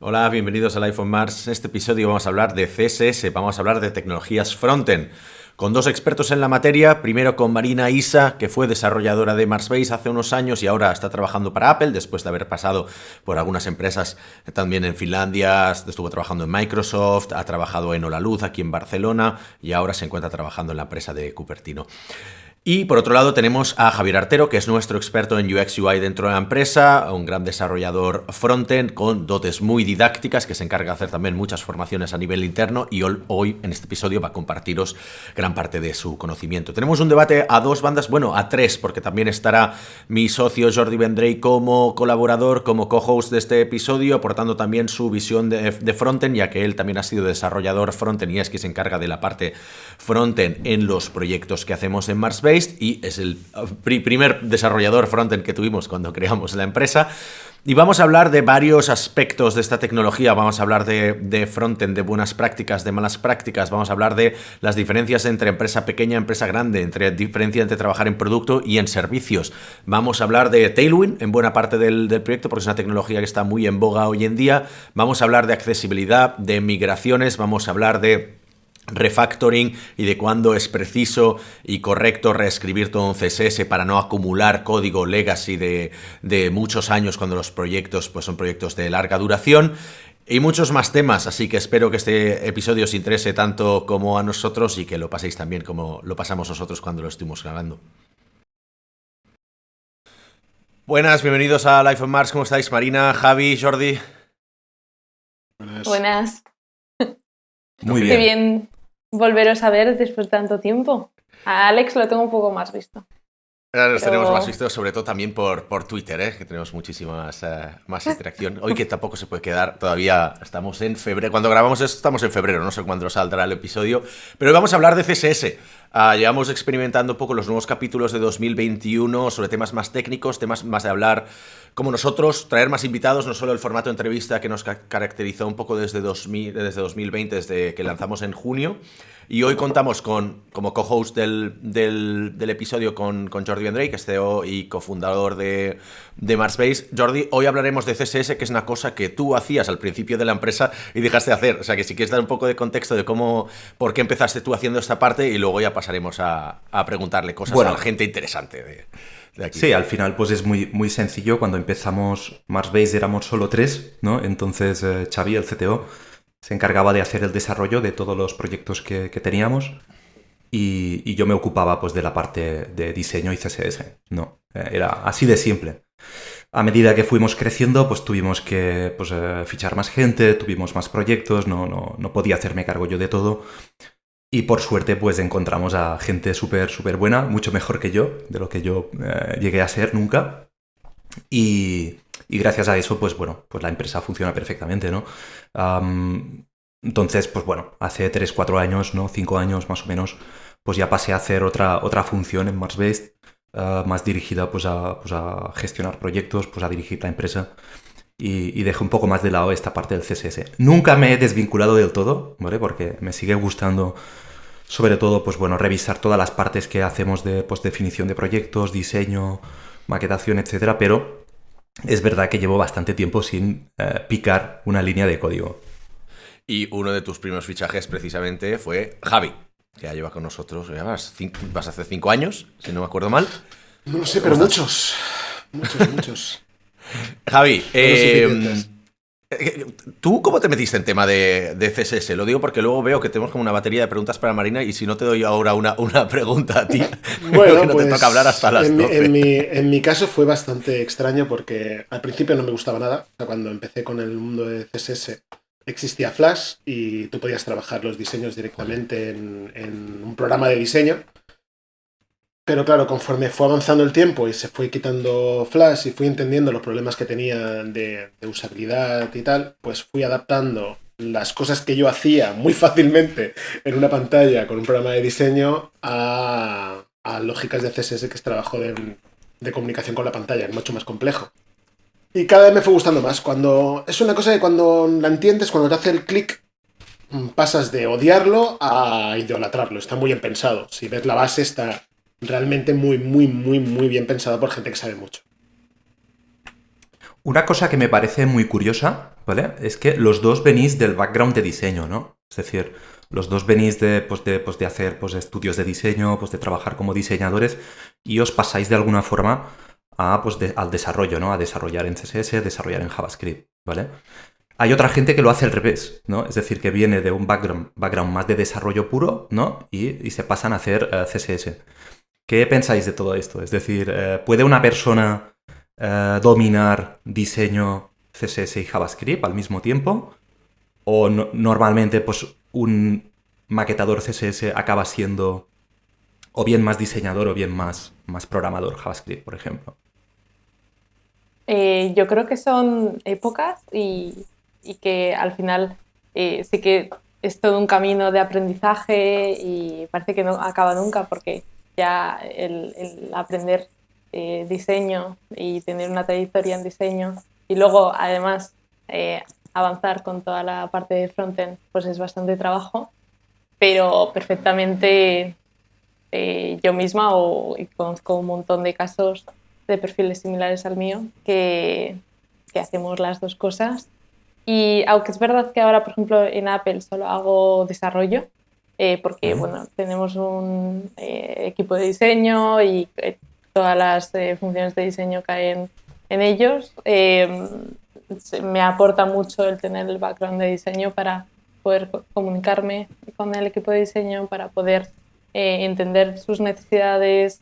Hola, bienvenidos al iPhone Mars. En este episodio vamos a hablar de CSS, vamos a hablar de tecnologías frontend, con dos expertos en la materia. Primero con Marina Isa, que fue desarrolladora de Marsbase hace unos años y ahora está trabajando para Apple, después de haber pasado por algunas empresas también en Finlandia. Estuvo trabajando en Microsoft, ha trabajado en Holaluz aquí en Barcelona y ahora se encuentra trabajando en la empresa de Cupertino. Y por otro lado tenemos a Javier Artero, que es nuestro experto en UX UI dentro de la empresa, un gran desarrollador frontend con dotes muy didácticas, que se encarga de hacer también muchas formaciones a nivel interno y hoy en este episodio va a compartiros gran parte de su conocimiento. Tenemos un debate a dos bandas, bueno, a tres, porque también estará mi socio Jordi Vendrell como colaborador, como co-host de este episodio, aportando también su visión de frontend, ya que él también ha sido desarrollador frontend y es quien se encarga de la parte frontend en los proyectos que hacemos en Marsbase. Y es el primer desarrollador frontend que tuvimos cuando creamos la empresa. Y vamos a hablar de varios aspectos de esta tecnología. Vamos a hablar de frontend, de buenas prácticas, de malas prácticas. Vamos a hablar de las diferencias entre empresa pequeña y empresa grande, diferencia entre trabajar en producto y en servicios. Vamos a hablar de Tailwind en buena parte del proyecto, porque es una tecnología que está muy en boga hoy en día. Vamos a hablar de accesibilidad, de migraciones. Vamos a hablar de refactoring y de cuándo es preciso y correcto reescribir todo un CSS para no acumular código legacy de muchos años cuando los proyectos pues son proyectos de larga duración y muchos más temas, así que espero que este episodio os interese tanto como a nosotros y que lo paséis también como lo pasamos nosotros cuando lo estuvimos grabando. Buenas, bienvenidos a Life on Mars, ¿cómo estáis? Marina, Javi, Jordi. Buenas. Muy Qué bien. bien volveros a ver después de tanto tiempo. A Alex lo tengo un poco más visto. Ahora nos tenemos más vistos, sobre todo también por Twitter, que tenemos muchísima más interacción. Hoy que tampoco se puede quedar, todavía estamos en febrero. Cuando grabamos esto estamos en febrero, no sé cuándo saldrá el episodio. Pero hoy vamos a hablar de CSS. Llevamos experimentando un poco los nuevos capítulos de 2021 sobre temas más técnicos, temas más de hablar como nosotros, traer más invitados, no solo el formato de entrevista que nos caracterizó un poco desde 2020, desde que lanzamos en junio. Y hoy contamos como co-host del episodio con Jordi Vendrell, que es CEO y cofundador de Marsbase. Jordi, hoy hablaremos de CSS, que es una cosa que tú hacías al principio de la empresa y dejaste de hacer. O sea, que si quieres dar un poco de contexto de por qué empezaste tú haciendo esta parte y luego ya pasaremos a preguntarle cosas a la gente interesante de aquí. Sí, al final pues es muy sencillo. Cuando empezamos Marsbase éramos solo 3, ¿no? Entonces Xavi, el CTO, se encargaba de hacer el desarrollo de todos los proyectos que teníamos y yo me ocupaba pues de la parte de diseño y CSS, ¿no? Era así de simple. A medida que fuimos creciendo, pues tuvimos que fichar más gente, tuvimos más proyectos, no podía hacerme cargo yo de todo. Y por suerte, pues encontramos a gente súper buena, mucho mejor que yo, de lo que yo llegué a ser nunca. Y gracias a eso, pues bueno, pues la empresa funciona perfectamente, ¿no? Entonces, pues bueno, hace 3, 4 años, ¿no? 5 años más o menos, pues ya pasé a hacer otra función en Marsbase, más dirigida pues a gestionar proyectos, pues a dirigir la empresa. Y dejé un poco más de lado esta parte del CSS. Nunca me he desvinculado del todo, ¿vale? Porque me sigue gustando, sobre todo, pues bueno, revisar todas las partes que hacemos de definición de proyectos, diseño, maquetación, etcétera, pero es verdad que llevo bastante tiempo sin picar una línea de código. Y uno de tus primeros fichajes precisamente fue Javi, que ya lleva con nosotros, ya vas a hacer 5 años, si no me acuerdo mal. No lo sé, pero muchos. Javi, ¿tú cómo te metiste en tema de CSS? Lo digo porque luego veo que tenemos como una batería de preguntas para Marina y si no te doy ahora una pregunta a ti, bueno, que no te toca hablar hasta las 12. En mi caso fue bastante extraño porque al principio no me gustaba nada. O sea, cuando empecé con el mundo de CSS existía Flash y tú podías trabajar los diseños directamente en un programa de diseño. Pero claro, conforme fue avanzando el tiempo y se fue quitando Flash y fui entendiendo los problemas que tenía de usabilidad y tal, pues fui adaptando las cosas que yo hacía muy fácilmente en una pantalla con un programa de diseño a lógicas de CSS, que es trabajo de comunicación con la pantalla, es mucho más complejo. Y cada vez me fue gustando más. Es una cosa que cuando la entiendes, cuando te hace el clic, pasas de odiarlo a idolatrarlo. Está muy bien pensado. Si ves la base, está realmente muy bien pensado por gente que sabe mucho. Una cosa que me parece muy curiosa, ¿vale? Es que los dos venís del background de diseño, ¿no? Es decir, los dos venís de hacer pues, estudios de diseño, pues de trabajar como diseñadores y os pasáis de alguna forma al desarrollo, ¿no? A desarrollar en CSS, desarrollar en JavaScript, ¿vale? Hay otra gente que lo hace al revés, ¿no? Es decir, que viene de un background más de desarrollo puro, ¿no? Y se pasan a hacer CSS. ¿Qué pensáis de todo esto? Es decir, ¿puede una persona dominar diseño CSS y JavaScript al mismo tiempo? ¿O normalmente pues, un maquetador CSS acaba siendo o bien más diseñador o bien más programador JavaScript, por ejemplo? Yo creo que son épocas y que al final sí que es todo un camino de aprendizaje y parece que no acaba nunca porque ya el aprender diseño y tener una trayectoria en diseño y luego además avanzar con toda la parte de frontend pues es bastante trabajo, pero perfectamente yo misma y conozco un montón de casos de perfiles similares al mío que hacemos las dos cosas. Y aunque es verdad que ahora, por ejemplo, en Apple solo hago desarrollo, porque bueno, tenemos un equipo de diseño y todas las funciones de diseño caen en ellos, me aporta mucho el tener el background de diseño para poder comunicarme con el equipo de diseño, para poder entender sus necesidades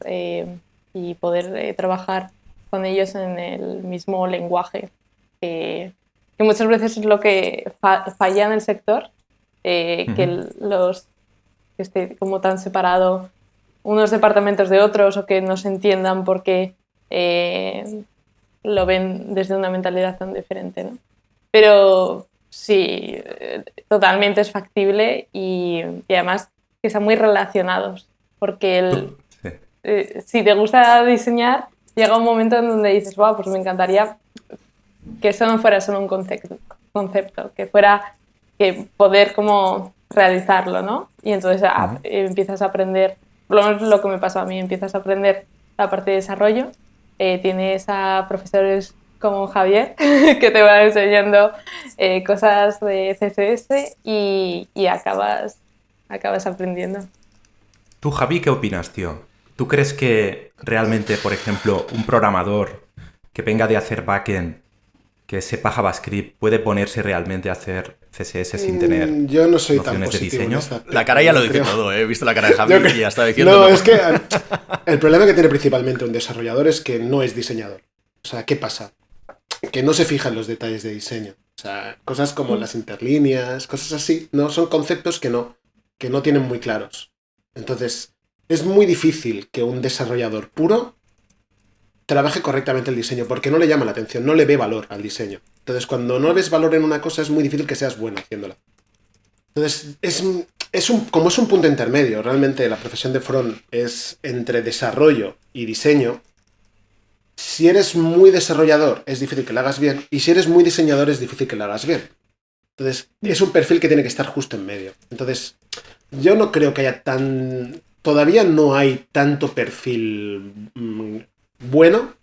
y poder trabajar con ellos en el mismo lenguaje, que muchas veces es lo que falla en el sector, que los que esté como tan separado unos departamentos de otros o que no se entiendan porque lo ven desde una mentalidad tan diferente, ¿no? Pero sí, totalmente es factible y además que están muy relacionados, porque si te gusta diseñar, llega un momento en donde dices, wow, pues me encantaría que eso no fuera solo un concepto, que fuera que poder como realizarlo, ¿no? Y entonces empiezas a aprender, por lo menos lo que me pasó a mí, empiezas a aprender la parte de desarrollo, tienes a profesores como Javier que te van enseñando cosas de CSS y acabas aprendiendo. Tú, Javi, ¿qué opinas, tío? ¿Tú crees que realmente, por ejemplo, un programador que venga de hacer backend, que sepa JavaScript, puede ponerse realmente a hacer CSS sin tener yo no soy tan nociones de positivo diseño? La cara ya lo dice todo, ¿eh? He visto la cara de Javi y ya está diciendo. No, es que el problema que tiene principalmente un desarrollador es que no es diseñador. O sea, ¿qué pasa? Que no se fijan los detalles de diseño. O sea, cosas como las interlíneas, cosas así, no son conceptos que no tienen muy claros. Entonces, es muy difícil que un desarrollador puro trabaje correctamente el diseño, porque no le llama la atención, no le ve valor al diseño. Entonces, cuando no ves valor en una cosa, es muy difícil que seas bueno haciéndola. Entonces, como es un punto intermedio, realmente la profesión de front es entre desarrollo y diseño. Si eres muy desarrollador, es difícil que lo hagas bien, y si eres muy diseñador, es difícil que lo hagas bien. Entonces, es un perfil que tiene que estar justo en medio. Entonces, yo no creo que haya todavía no hay tanto perfil bueno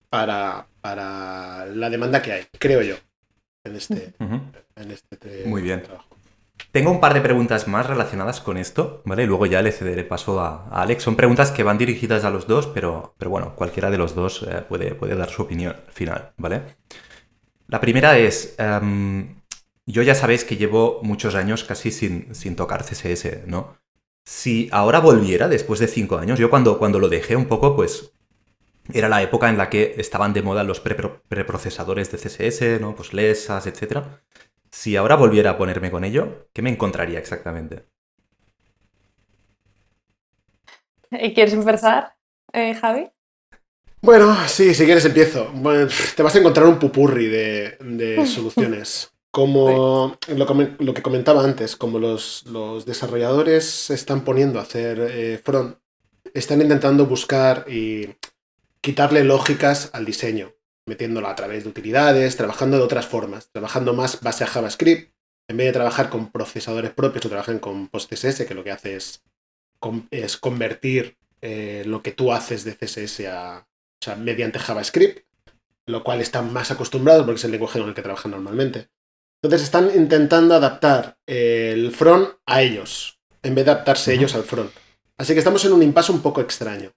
para la demanda que hay, creo yo, en este Muy bien. trabajo. Tengo un par de preguntas más relacionadas con esto, ¿vale? Y luego ya le cederé paso a Alex. Son preguntas que van dirigidas a los dos, pero bueno, cualquiera de los dos puede dar su opinión final, ¿vale? La primera es, yo ya sabéis que llevo muchos años casi sin tocar CSS, ¿no? Si ahora volviera, después de 5 años, yo cuando lo dejé un poco, pues era la época en la que estaban de moda los preprocesadores de CSS, ¿no? Pues LESAs, etc. Si ahora volviera a ponerme con ello, ¿qué me encontraría exactamente? ¿Quieres empezar, Javi? Bueno, sí, si quieres empiezo. Bueno, te vas a encontrar un pupurri de soluciones. Como lo que comentaba antes, como los desarrolladores se están poniendo a hacer front, están intentando buscar y quitarle lógicas al diseño, metiéndolo a través de utilidades, trabajando de otras formas, trabajando más base a JavaScript, en vez de trabajar con procesadores propios o trabajan con PostCSS, que lo que hace es convertir lo que tú haces de CSS mediante JavaScript. lo cual están más acostumbrados porque es el lenguaje con el que trabajan normalmente. Entonces están intentando adaptar el front a ellos, en vez de adaptarse ellos al front. Así que estamos en un impasse un poco extraño.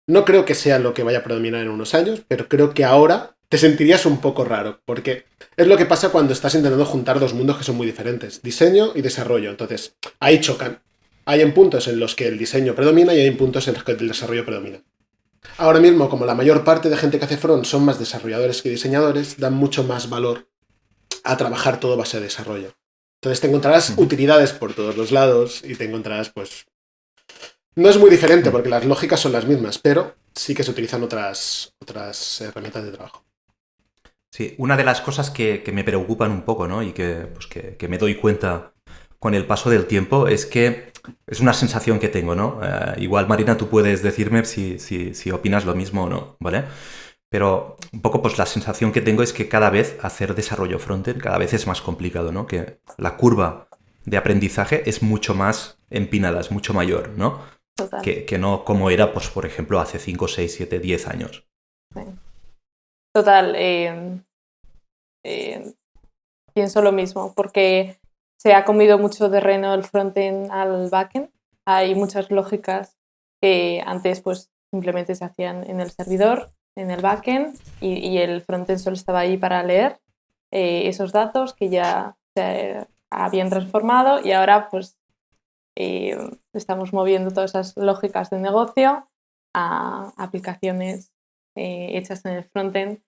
No creo que sea lo que vaya a predominar en unos años, pero creo que ahora te sentirías un poco raro, porque es lo que pasa cuando estás intentando juntar dos mundos que son muy diferentes, diseño y desarrollo. Entonces, ahí chocan. Hay en puntos en los que el diseño predomina y hay en puntos en los que el desarrollo predomina. Ahora mismo, como la mayor parte de gente que hace front son más desarrolladores que diseñadores, dan mucho más valor a trabajar todo base de desarrollo. Entonces te encontrarás utilidades por todos los lados y te encontrarás, pues... No es muy diferente porque las lógicas son las mismas, pero sí que se utilizan otras herramientas de trabajo. Sí, una de las cosas que me preocupan un poco, ¿no? Y que me doy cuenta con el paso del tiempo es que es una sensación que tengo, ¿no? Igual, Marina, tú puedes decirme si opinas lo mismo o no, ¿vale? Pero un poco pues la sensación que tengo es que cada vez hacer desarrollo frontend cada vez es más complicado, ¿no? Que la curva de aprendizaje es mucho más empinada, es mucho mayor, ¿no? Total. Que no como era, pues por ejemplo, hace 5, 6, 7, 10 años. Sí. Total. Pienso lo mismo, porque se ha comido mucho terreno el frontend al backend. Hay muchas lógicas que antes pues simplemente se hacían en el servidor, en el backend, y el frontend solo estaba ahí para leer esos datos que ya se habían transformado, y ahora pues estamos moviendo todas esas lógicas de negocio a aplicaciones hechas en el frontend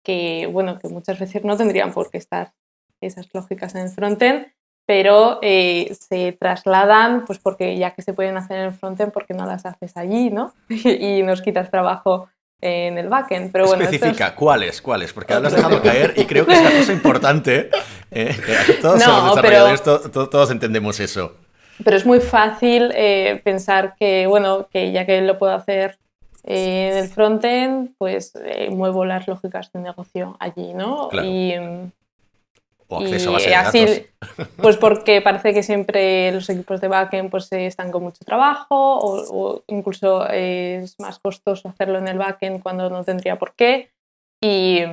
que, bueno, que muchas veces no tendrían por qué estar esas lógicas en el frontend, pero se trasladan, pues porque ya que se pueden hacer en el frontend, porque no las haces allí, ¿no? Y nos quitas trabajo en el backend. Pero bueno, especifica, ¿cuáles? Porque ahora lo has dejado caer y creo que es una cosa importante. Que todos somos desarrolladores, todos entendemos eso. Pero es muy fácil pensar que, bueno, que ya que lo puedo hacer en el frontend, pues muevo las lógicas de negocio allí, ¿no? Claro. O acceso a base de así, datos. Pues porque parece que siempre los equipos de backend pues, están con mucho trabajo o incluso es más costoso hacerlo en el backend cuando no tendría por qué. Y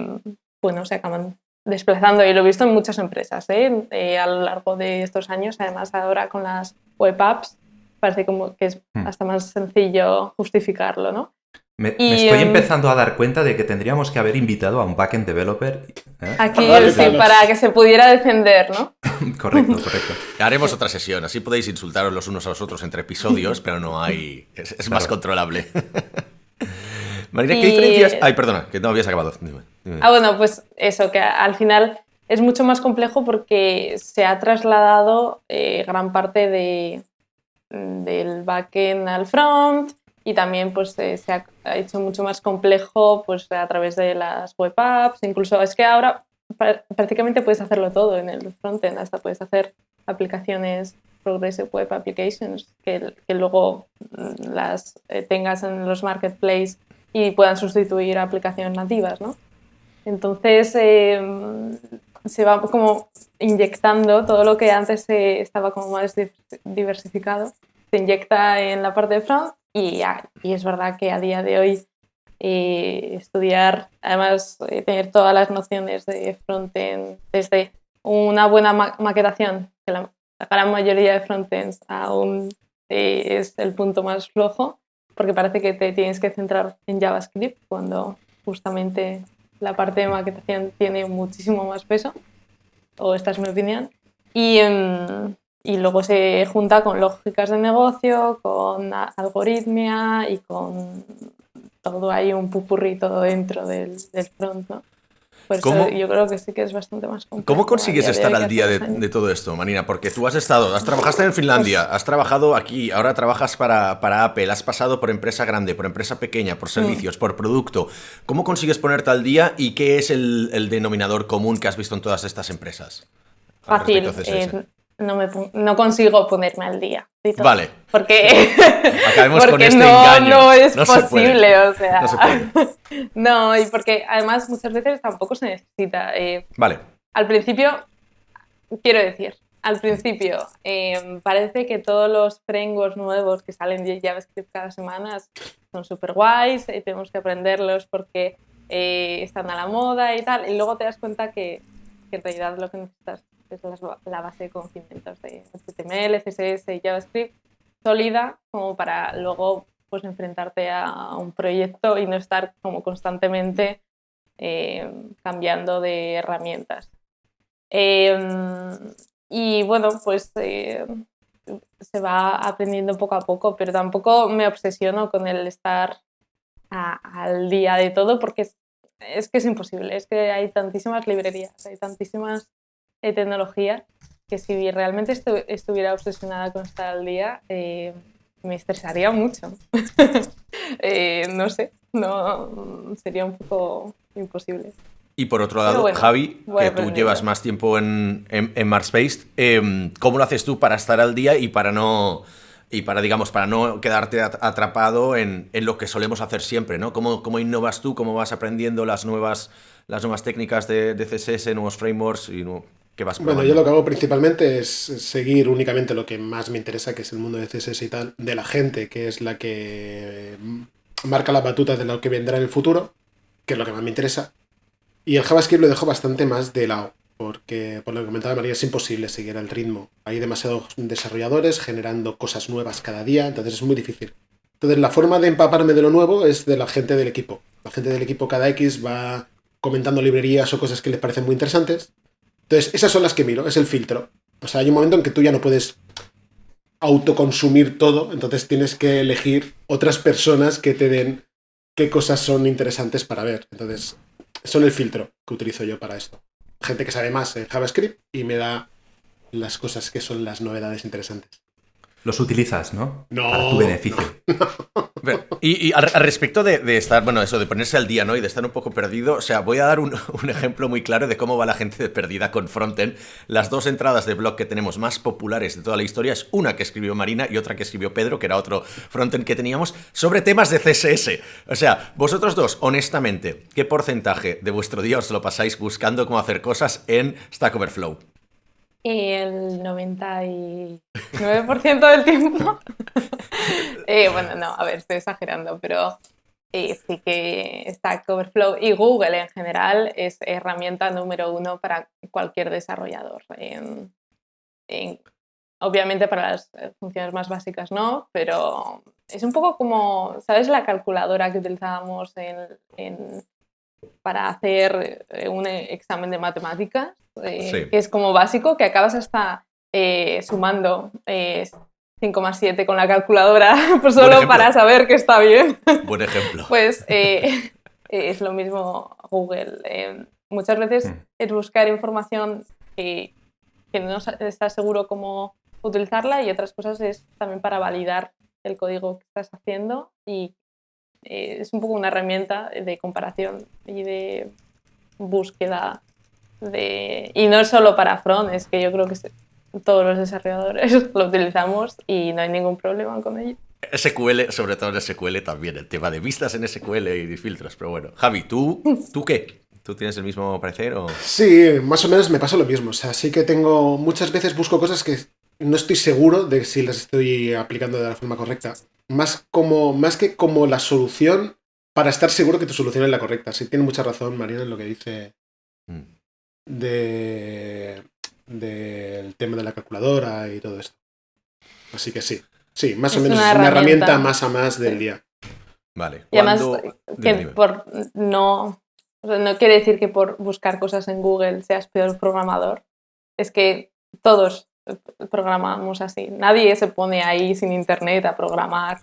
bueno, se acaban desplazando, y lo he visto en muchas empresas a lo largo de estos años. Además, ahora con las web apps parece como que es hasta más sencillo justificarlo, ¿no? Me estoy empezando a dar cuenta de que tendríamos que haber invitado a un backend developer. Aquí sí, para que se pudiera defender, ¿no? Correcto. Haremos otra sesión, así podéis insultaros los unos a los otros entre episodios, pero no hay... Es claro. Más controlable. Marina, ¿qué diferencias...? Ay, perdona, que no habías acabado. Dime. Bueno, pues eso, que al final es mucho más complejo porque se ha trasladado gran parte del backend al front, y también pues, se ha hecho mucho más complejo pues, a través de las web apps. Incluso es que ahora prácticamente puedes hacerlo todo en el frontend, hasta puedes hacer aplicaciones Progressive Web Applications que luego las tengas en los marketplaces y puedan sustituir a aplicaciones nativas, ¿no? Entonces se va como inyectando todo lo que antes estaba como más diversificado, se inyecta en la parte de front, y es verdad que a día de hoy estudiar, además tener todas las nociones de frontend, desde una buena maquetación, que la gran mayoría de frontends aún es el punto más flojo, porque parece que te tienes que centrar en JavaScript cuando justamente la parte de maquetación tiene muchísimo más peso, o esta es mi opinión, y luego se junta con lógicas de negocio, con algoritmia y con todo hay un pupurrí todo dentro del front, ¿no? Por eso yo creo que sí que es bastante más complejo. ¿Cómo consigues estar al día de todo esto, Marina? Porque tú trabajaste en Finlandia, has trabajado aquí, ahora trabajas para Apple, has pasado por empresa grande, por empresa pequeña, por servicios, por producto. ¿Cómo consigues ponerte al día y qué es el denominador común que has visto en todas estas empresas? Fácil, no consigo ponerme al día. Vale. Porque acabemos con este engaño. No es posible, o sea. No se puede. No, y porque además muchas veces tampoco se necesita. Vale. Al principio, parece que todos los frameworks nuevos que salen de JavaScript cada semana son súper guays y tenemos que aprenderlos porque están a la moda y tal, y luego te das cuenta que en realidad lo que necesitas es la base de conocimientos de HTML, CSS y JavaScript sólida como para luego pues enfrentarte a un proyecto y no estar como constantemente cambiando de herramientas. Y bueno, pues se va aprendiendo poco a poco, pero tampoco me obsesiono con el estar al día de todo porque es que es imposible, es que hay tantísimas librerías, hay tantísimas tecnologías que si realmente estuviera obsesionada con estar al día me estresaría mucho. No sé, no, sería un poco imposible. Y por otro lado, bueno, Javi, que tú llevas más tiempo en Marsbase, ¿cómo lo haces tú para estar al día y para no quedarte atrapado en lo que solemos hacer siempre, ¿no? ¿Cómo innovas tú? ¿Cómo vas aprendiendo las nuevas técnicas de CSS, nuevos frameworks y qué vas probando? Bueno, yo lo que hago principalmente es seguir únicamente lo que más me interesa, que es el mundo de CSS y tal, de la gente, que es la que marca las batutas de lo que vendrá en el futuro, que es lo que más me interesa. Y el JavaScript lo dejo bastante más de lado, porque por lo que comentaba María es imposible seguir el ritmo. Hay demasiados desarrolladores generando cosas nuevas cada día, entonces es muy difícil. Entonces la forma de empaparme de lo nuevo es de la gente del equipo. La gente del equipo cada X va comentando librerías o cosas que les parecen muy interesantes. Entonces esas son las que miro, es el filtro. O sea, hay un momento en que tú ya no puedes autoconsumir todo, entonces tienes que elegir otras personas que te den qué cosas son interesantes para ver. Entonces son el filtro que utilizo yo para esto. Gente que sabe más en JavaScript y me da las cosas que son las novedades interesantes. Los utilizas, ¿no? No. Para tu beneficio. No. Y al respecto de estar, bueno, eso, de ponerse al día, ¿no? Y de estar un poco perdido, o sea, voy a dar un ejemplo muy claro de cómo va la gente perdida con frontend. Las dos entradas de blog que tenemos más populares de toda la historia es una que escribió Marina y otra que escribió Pedro, que era otro frontend que teníamos, sobre temas de CSS. O sea, vosotros dos, honestamente, ¿qué porcentaje de vuestro día os lo pasáis buscando cómo hacer cosas en Stack Overflow? El 99% del tiempo. Bueno, no, a ver, estoy exagerando, pero sí que Stack Overflow y Google en general es herramienta número 1 para cualquier desarrollador. Obviamente para las funciones más básicas no, pero es un poco como, ¿sabes la calculadora que utilizábamos para hacer un examen de matemáticas? Sí. Que es como básico, que acabas hasta sumando 5 más 7 con la calculadora, pues solo para saber que está bien. Buen ejemplo. Pues es lo mismo Google. Muchas veces es buscar información que no estás seguro cómo utilizarla y otras cosas es también para validar el código que estás haciendo y es un poco una herramienta de comparación y de búsqueda y no es solo para front, es que yo creo que todos los desarrolladores lo utilizamos y no hay ningún problema con ello. SQL, sobre todo en SQL también, el tema de vistas en SQL y de filtros, pero bueno. Javi, ¿tú qué? ¿Tú tienes el mismo parecer o...? Sí, más o menos me pasa lo mismo. O sea, sí que muchas veces busco cosas que no estoy seguro de si las estoy aplicando de la forma correcta. Más que como la solución para estar seguro que tu solución es la correcta. Sí, tiene mucha razón Marina en lo que dice del tema de la calculadora y todo esto. Así que sí, más o menos es una herramienta más a más del día. Vale. Y además, no quiere decir que por buscar cosas en Google seas peor programador. Es que todos programamos así. Nadie se pone ahí sin internet a programar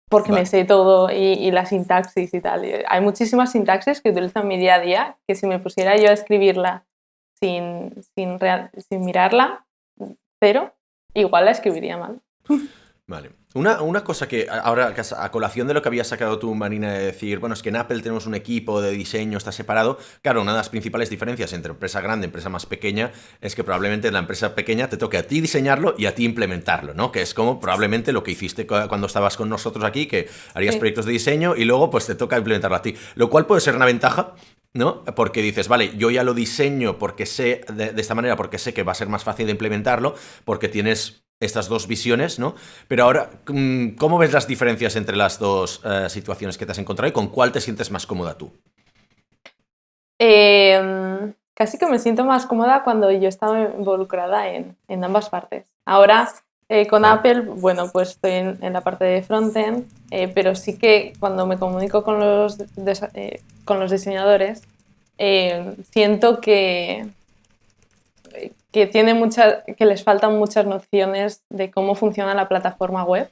porque me sé todo y la sintaxis y tal. Hay muchísimas sintaxis que utilizo en mi día a día que si me pusiera yo a escribirla sin mirarla, pero igual la escribiría mal. Vale. Una cosa que ahora, a colación de lo que habías sacado tú, Marina, de decir, bueno, es que en Apple tenemos un equipo de diseño, está separado. Claro, una de las principales diferencias entre empresa grande y empresa más pequeña es que probablemente en la empresa pequeña te toque a ti diseñarlo y a ti implementarlo, ¿no? Que es como probablemente lo que hiciste cuando estabas con nosotros aquí, que harías proyectos de diseño y luego pues te toca implementarlo a ti. Lo cual puede ser una ventaja, ¿no? Porque dices, vale, yo ya lo diseño porque sé de esta manera, porque sé que va a ser más fácil de implementarlo, porque tienes estas dos visiones, ¿no? Pero ahora, ¿cómo ves las diferencias entre las dos situaciones que te has encontrado y con cuál te sientes más cómoda tú? Casi que me siento más cómoda cuando yo estaba involucrada en ambas partes. Ahora, con Apple, bueno, pues estoy en la parte de frontend, pero sí que cuando me comunico con los diseñadores, siento que que les faltan muchas nociones de cómo funciona la plataforma web.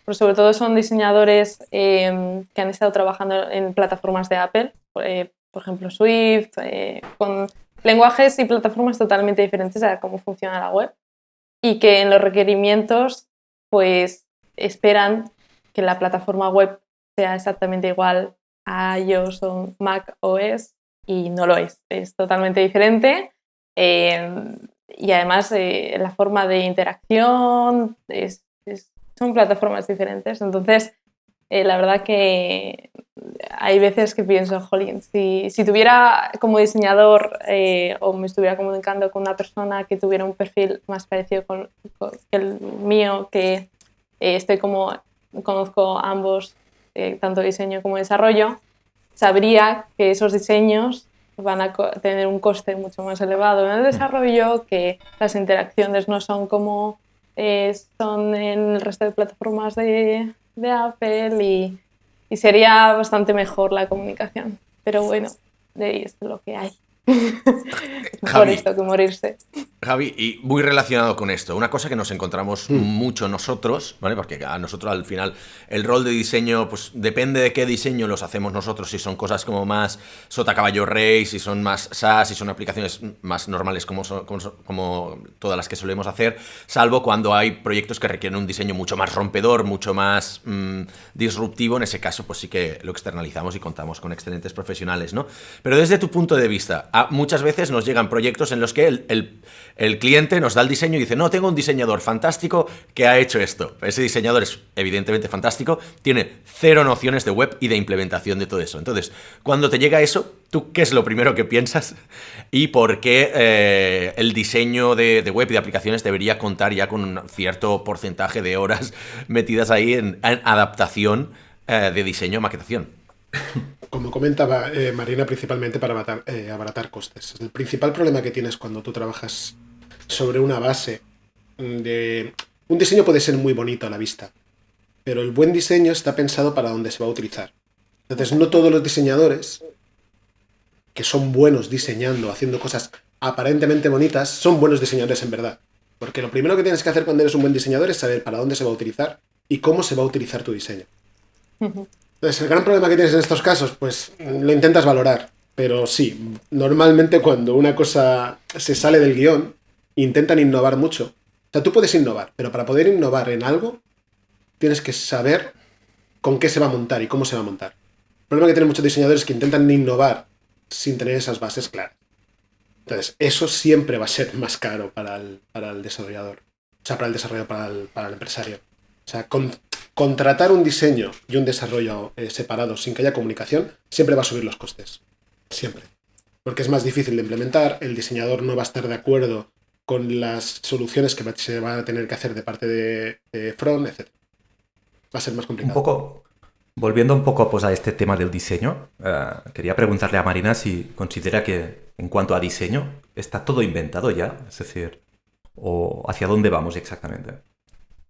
Pero sobre todo son diseñadores que han estado trabajando en plataformas de Apple, por ejemplo Swift, con lenguajes y plataformas totalmente diferentes a cómo funciona la web, y que en los requerimientos pues esperan que la plataforma web sea exactamente igual a iOS o Mac OS, y no lo es totalmente diferente. Y además la forma de interacción son plataformas diferentes. Entonces, la verdad que hay veces que pienso, jolín, si tuviera como diseñador o me estuviera comunicando con una persona que tuviera un perfil más parecido con el mío, que conozco ambos, tanto diseño como desarrollo, sabría que esos diseños van a tener un coste mucho más elevado en el desarrollo, que las interacciones no son como son en el resto de plataformas de Apple, y sería bastante mejor la comunicación. Pero bueno, de ahí es lo que hay. Mejor esto que morirse. Javi, y muy relacionado con esto, una cosa que nos encontramos mucho nosotros, ¿vale? Porque a nosotros al final el rol de diseño, pues depende de qué diseño los hacemos nosotros, si son cosas como más sota caballo rey, si son más SaaS, si son aplicaciones más normales como todas las que solemos hacer, salvo cuando hay proyectos que requieren un diseño mucho más rompedor, mucho más disruptivo. En ese caso, pues sí que lo externalizamos y contamos con excelentes profesionales, ¿no? Pero desde tu punto de vista, muchas veces nos llegan proyectos en los que el cliente nos da el diseño y dice, no, tengo un diseñador fantástico que ha hecho esto. Ese diseñador es evidentemente fantástico, tiene cero nociones de web y de implementación de todo eso. Entonces, cuando te llega eso, ¿tú qué es lo primero que piensas? ¿Y por qué el diseño de web y de aplicaciones debería contar ya con un cierto porcentaje de horas metidas ahí en adaptación de diseño a maquetación? Como comentaba Marina, principalmente para abaratar costes. El principal problema que tienes cuando tú trabajas sobre una base de... Un diseño puede ser muy bonito a la vista, pero el buen diseño está pensado para dónde se va a utilizar. Entonces, no todos los diseñadores que son buenos diseñando, haciendo cosas aparentemente bonitas, son buenos diseñadores en verdad. Porque lo primero que tienes que hacer cuando eres un buen diseñador es saber para dónde se va a utilizar y cómo se va a utilizar tu diseño. Entonces, el gran problema que tienes en estos casos, pues lo intentas valorar. Pero sí, normalmente cuando una cosa se sale del guión, intentan innovar mucho. O sea, tú puedes innovar, pero para poder innovar en algo, tienes que saber con qué se va a montar y cómo se va a montar. El problema que tienen muchos diseñadores es que intentan innovar sin tener esas bases claras. Entonces, eso siempre va a ser más caro para el desarrollador. O sea, para el desarrollador, para el empresario. O sea, contratar un diseño y un desarrollo separados sin que haya comunicación siempre va a subir los costes. Siempre. Porque es más difícil de implementar, el diseñador no va a estar de acuerdo con las soluciones que se van a tener que hacer de parte de front, etc. Va a ser más complicado. Volviendo un poco pues, a este tema del diseño, quería preguntarle a Marina si considera que en cuanto a diseño está todo inventado ya, es decir, o hacia dónde vamos exactamente.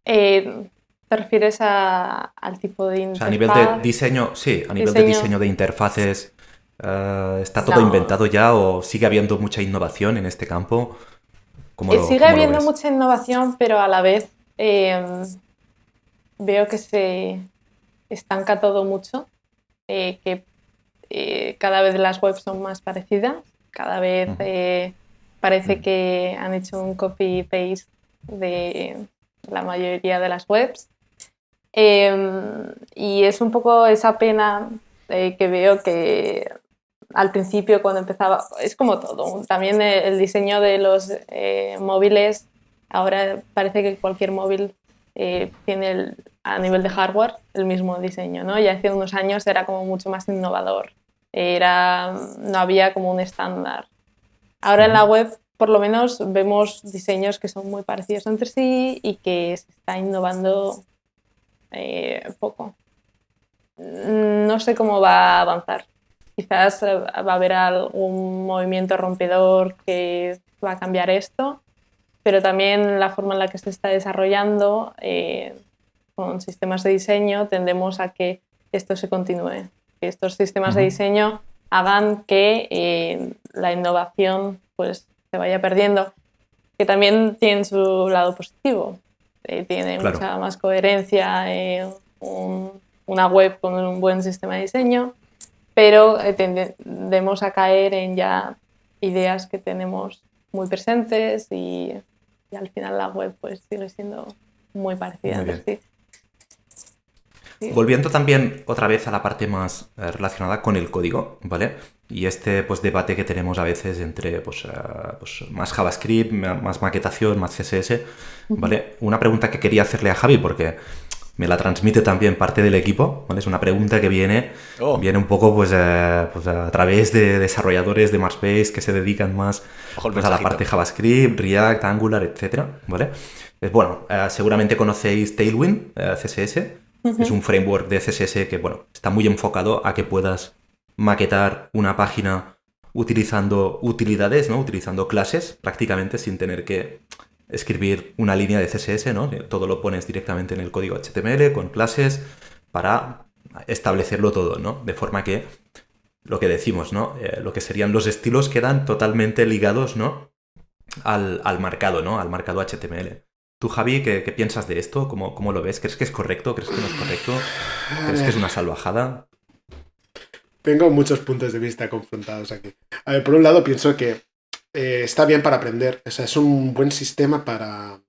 ¿Te refieres al tipo de interfaz? O sea, a nivel de diseño, sí, a nivel de diseño de interfaces, ¿está todo inventado ya o sigue habiendo mucha innovación en este campo? Sigue habiendo mucha innovación, pero a la vez veo que se estanca todo mucho, que cada vez las webs son más parecidas, cada vez parece que han hecho un copy-paste de la mayoría de las webs. Y es un poco esa pena que veo que al principio cuando empezaba, es como todo, también el diseño de los móviles, ahora parece que cualquier móvil tiene a nivel de hardware el mismo diseño, ¿no? Y hace unos años era como mucho más innovador, no había como un estándar. Ahora en la web por lo menos vemos diseños que son muy parecidos entre sí y que se está innovando poco. No sé cómo va a avanzar. Quizás va a haber algún movimiento rompedor que va a cambiar esto, pero también la forma en la que se está desarrollando con sistemas de diseño tendemos a que esto se continúe, que estos sistemas de diseño hagan que la innovación pues, se vaya perdiendo, que también tiene su lado positivo, tiene mucha más coherencia, una web con un buen sistema de diseño, pero tendemos a caer en ya ideas que tenemos muy presentes y al final la web pues sigue siendo muy parecida. Muy bien. Sí. Sí. Volviendo también otra vez a la parte más relacionada con el código, ¿vale? Y este pues debate que tenemos a veces entre pues más JavaScript, más maquetación, más CSS, ¿vale? Una pregunta que quería hacerle a Javi porque me la transmite también parte del equipo, ¿vale? Es una pregunta que viene un poco pues a través de desarrolladores de Marsbase que se dedican más pues, a la parte JavaScript, React, Angular, etcétera, ¿vale? Bueno, seguramente conocéis Tailwind, CSS. Es un framework de CSS que, bueno, está muy enfocado a que puedas maquetar una página utilizando utilidades, ¿no? Utilizando clases, prácticamente sin tener que escribir una línea de CSS, ¿no? Todo lo pones directamente en el código HTML con clases para establecerlo todo, ¿no? De forma que lo que decimos, ¿no? Lo que serían los estilos quedan totalmente ligados, ¿no? Al marcado, ¿no? Al marcado HTML. Tú, Javi, ¿qué piensas de esto? ¿Cómo lo ves? ¿Crees que es correcto? ¿Crees que no es correcto? ¿Crees que es una salvajada? Tengo muchos puntos de vista confrontados aquí. A ver, por un lado pienso que está bien para aprender. O sea, es un buen sistema para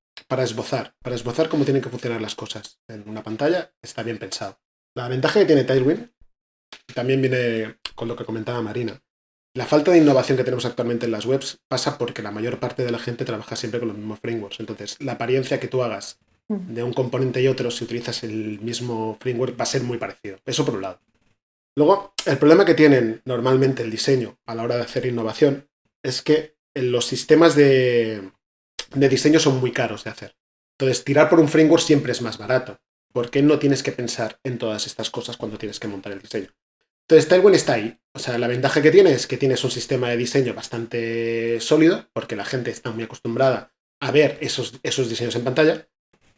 esbozar. Para esbozar cómo tienen que funcionar las cosas. En una pantalla está bien pensado. La ventaja que tiene Tailwind también viene con lo que comentaba Marina. La falta de innovación que tenemos actualmente en las webs pasa porque la mayor parte de la gente trabaja siempre con los mismos frameworks. Entonces, la apariencia que tú hagas de un componente y otro, si utilizas el mismo framework, va a ser muy parecido. Eso por un lado. Luego, el problema que tienen normalmente el diseño a la hora de hacer innovación es que los sistemas de diseño son muy caros de hacer. Entonces, tirar por un framework siempre es más barato, porque no tienes que pensar en todas estas cosas cuando tienes que montar el diseño. Entonces, Tailwind está ahí. O sea, la ventaja que tiene es que tienes un sistema de diseño bastante sólido, porque la gente está muy acostumbrada a ver esos diseños en pantalla,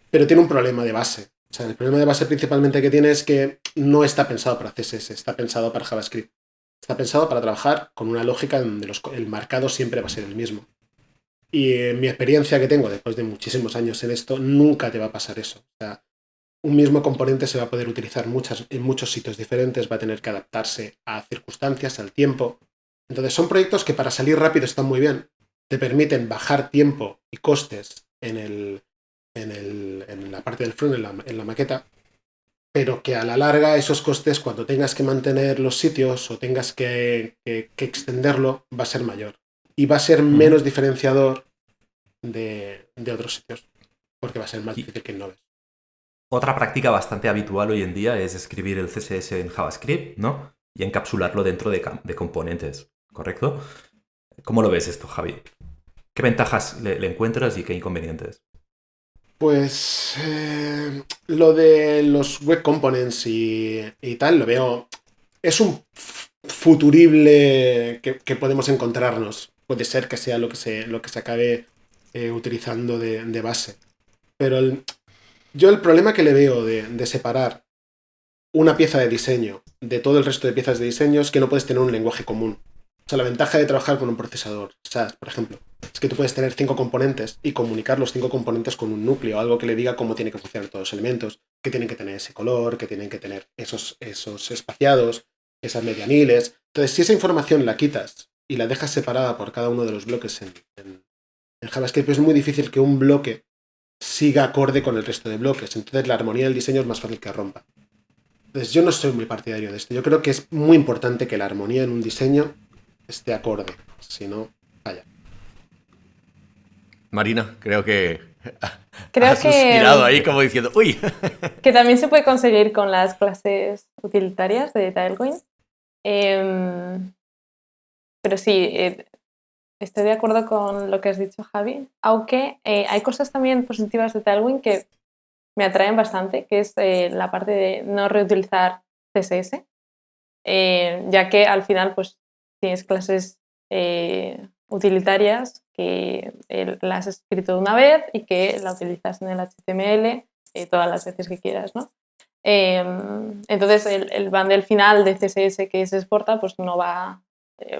pero tiene un problema de base. O sea, el problema de base principalmente que tiene es que no está pensado para CSS, está pensado para JavaScript. Está pensado para trabajar con una lógica donde el marcado siempre va a ser el mismo. Y en mi experiencia que tengo después de muchísimos años en esto, nunca te va a pasar eso. O sea, un mismo componente se va a poder utilizar en muchos sitios diferentes, va a tener que adaptarse a circunstancias, al tiempo. Entonces son proyectos que para salir rápido están muy bien. Te permiten bajar tiempo y costes en la parte del front, en la maqueta, pero que a la larga esos costes, cuando tengas que mantener los sitios o tengas que extenderlo, va a ser mayor. Y va a ser menos diferenciador de otros sitios, porque va a ser más difícil que innoves. Otra práctica bastante habitual hoy en día es escribir el CSS en JavaScript, ¿no? Y encapsularlo dentro de componentes, ¿correcto? ¿Cómo lo ves esto, Javi? ¿Qué ventajas le encuentras y qué inconvenientes? Pues lo de los web components y tal, lo veo... Es un futurible que podemos encontrarnos. Puede ser que sea lo que se acabe utilizando de base. Pero yo el problema que le veo de separar una pieza de diseño de todo el resto de piezas de diseño es que no puedes tener un lenguaje común. O sea, la ventaja de trabajar con un procesador SAS, por ejemplo, es que tú puedes tener 5 componentes y comunicar los 5 componentes con un núcleo, algo que le diga cómo tienen que funcionar todos los elementos, que tienen que tener ese color, que tienen que tener esos espaciados, esas medianiles. Entonces, si esa información la quitas y la dejas separada por cada uno de los bloques en JavaScript, es muy difícil que un bloque siga acorde con el resto de bloques. Entonces, la armonía del diseño es más fácil que rompa. Entonces, yo no soy muy partidario de esto. Yo creo que es muy importante que la armonía en un diseño esté acorde. Si no, falla. Marina, creo que has suspirado ahí como diciendo ¡uy! Que también se puede conseguir con las clases utilitarias de Tailwind. Pero sí, Estoy de acuerdo con lo que has dicho, Javi, aunque hay cosas también positivas de Tailwind que me atraen bastante, que es la parte de no reutilizar CSS, ya que al final pues tienes clases utilitarias que las has escrito una vez y que la utilizas en el HTML todas las veces que quieras, ¿no? Entonces el bundle final de CSS que se exporta pues no va,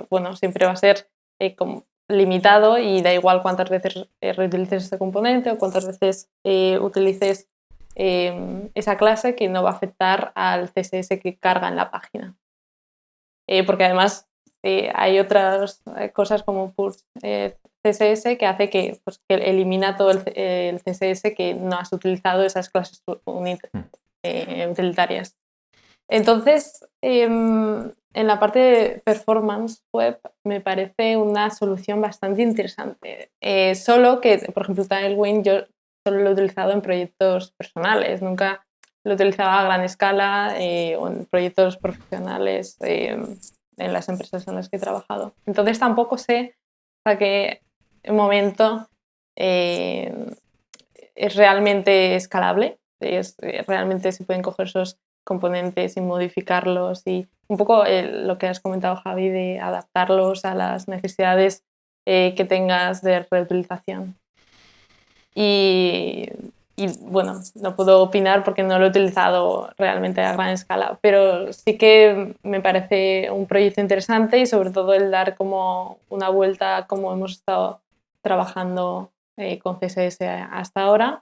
bueno, siempre va a ser como limitado y da igual cuántas veces reutilices este componente o cuántas veces utilices esa clase, que no va a afectar al CSS que carga en la página. Porque además hay otras cosas como push CSS que hace que elimina todo el CSS que no has utilizado, esas clases utilitarias. Entonces, en la parte de performance web me parece una solución bastante interesante. Solo que, por ejemplo, Tailwind yo solo lo he utilizado en proyectos personales, nunca lo utilizaba a gran escala o en proyectos profesionales en las empresas en las que he trabajado. Entonces tampoco sé hasta qué momento es realmente escalable, realmente se pueden coger esos componentes y modificarlos y un poco lo que has comentado, Javi, de adaptarlos a las necesidades que tengas de reutilización. Y bueno, no puedo opinar porque no lo he utilizado realmente a gran escala, pero sí que me parece un proyecto interesante y sobre todo el dar como una vuelta como hemos estado trabajando con CSS hasta ahora.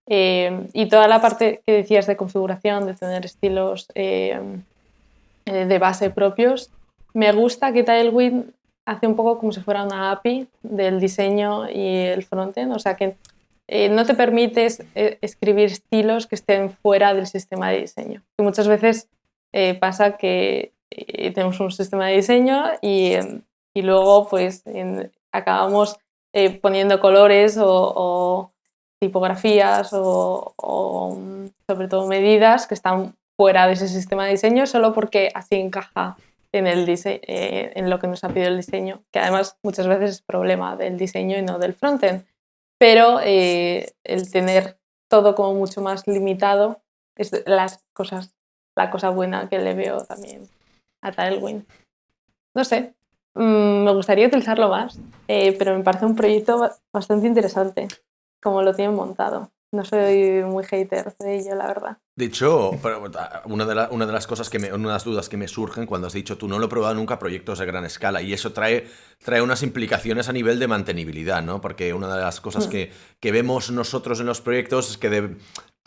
Y toda la parte que decías de configuración, de tener estilos de base propios, me gusta que Tailwind hace un poco como si fuera una API del diseño y el frontend, o sea que no te permites escribir estilos que estén fuera del sistema de diseño. Que muchas veces pasa que tenemos un sistema de diseño y luego pues acabamos poniendo colores o tipografías o sobre todo medidas que están fuera de ese sistema de diseño solo porque así encaja en, en lo que nos ha pedido el diseño, que además muchas veces es problema del diseño y no del frontend. Pero el tener todo como mucho más limitado es la cosa buena que le veo también a Tailwind. No sé, me gustaría utilizarlo más, pero me parece un proyecto bastante interesante como lo tienen montado. No soy muy hater de ello, la verdad. De hecho, una de las cosas una de las dudas que me surgen cuando has dicho tú no lo he probado nunca proyectos de gran escala, y eso trae unas implicaciones a nivel de mantenibilidad, ¿no? Porque una de las cosas que vemos nosotros en los proyectos es que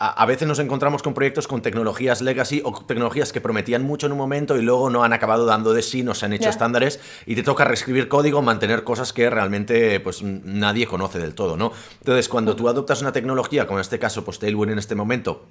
a veces nos encontramos con proyectos con tecnologías legacy o tecnologías que prometían mucho en un momento y luego no han acabado dando de sí, no se han hecho estándares y te toca reescribir código, mantener cosas que realmente pues nadie conoce del todo, ¿no? Entonces, cuando tú adoptas una tecnología, como en este caso, pues Tailwind en este momento,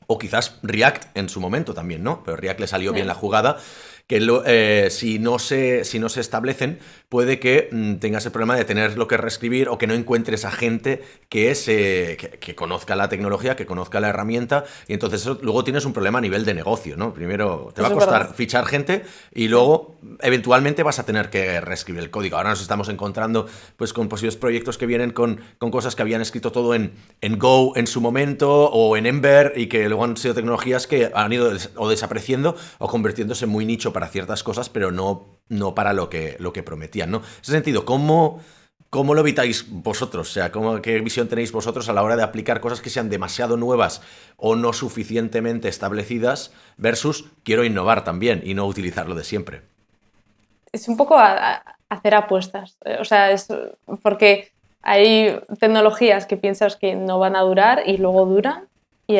o quizás React en su momento también, ¿no? Pero React le salió bien la jugada, que si no se establecen, puede que tengas el problema de tenerlo que reescribir o que no encuentres a gente que conozca la tecnología, que conozca la herramienta, y entonces eso, luego tienes un problema a nivel de negocio, ¿no? Primero te va a costar fichar gente y luego eventualmente vas a tener que reescribir el código. Ahora nos estamos encontrando pues con posibles proyectos que vienen con cosas que habían escrito todo en Go en su momento o en Ember y que luego han sido tecnologías que han ido o desapareciendo o convirtiéndose en muy nicho para ciertas cosas, pero no para lo que prometían, ¿no? En ese sentido, ¿cómo lo evitáis vosotros? O sea, ¿qué visión tenéis vosotros a la hora de aplicar cosas que sean demasiado nuevas o no suficientemente establecidas versus quiero innovar también y no utilizar lo de siempre? Es un poco hacer apuestas. O sea, es porque hay tecnologías que piensas que no van a durar y luego duran. Y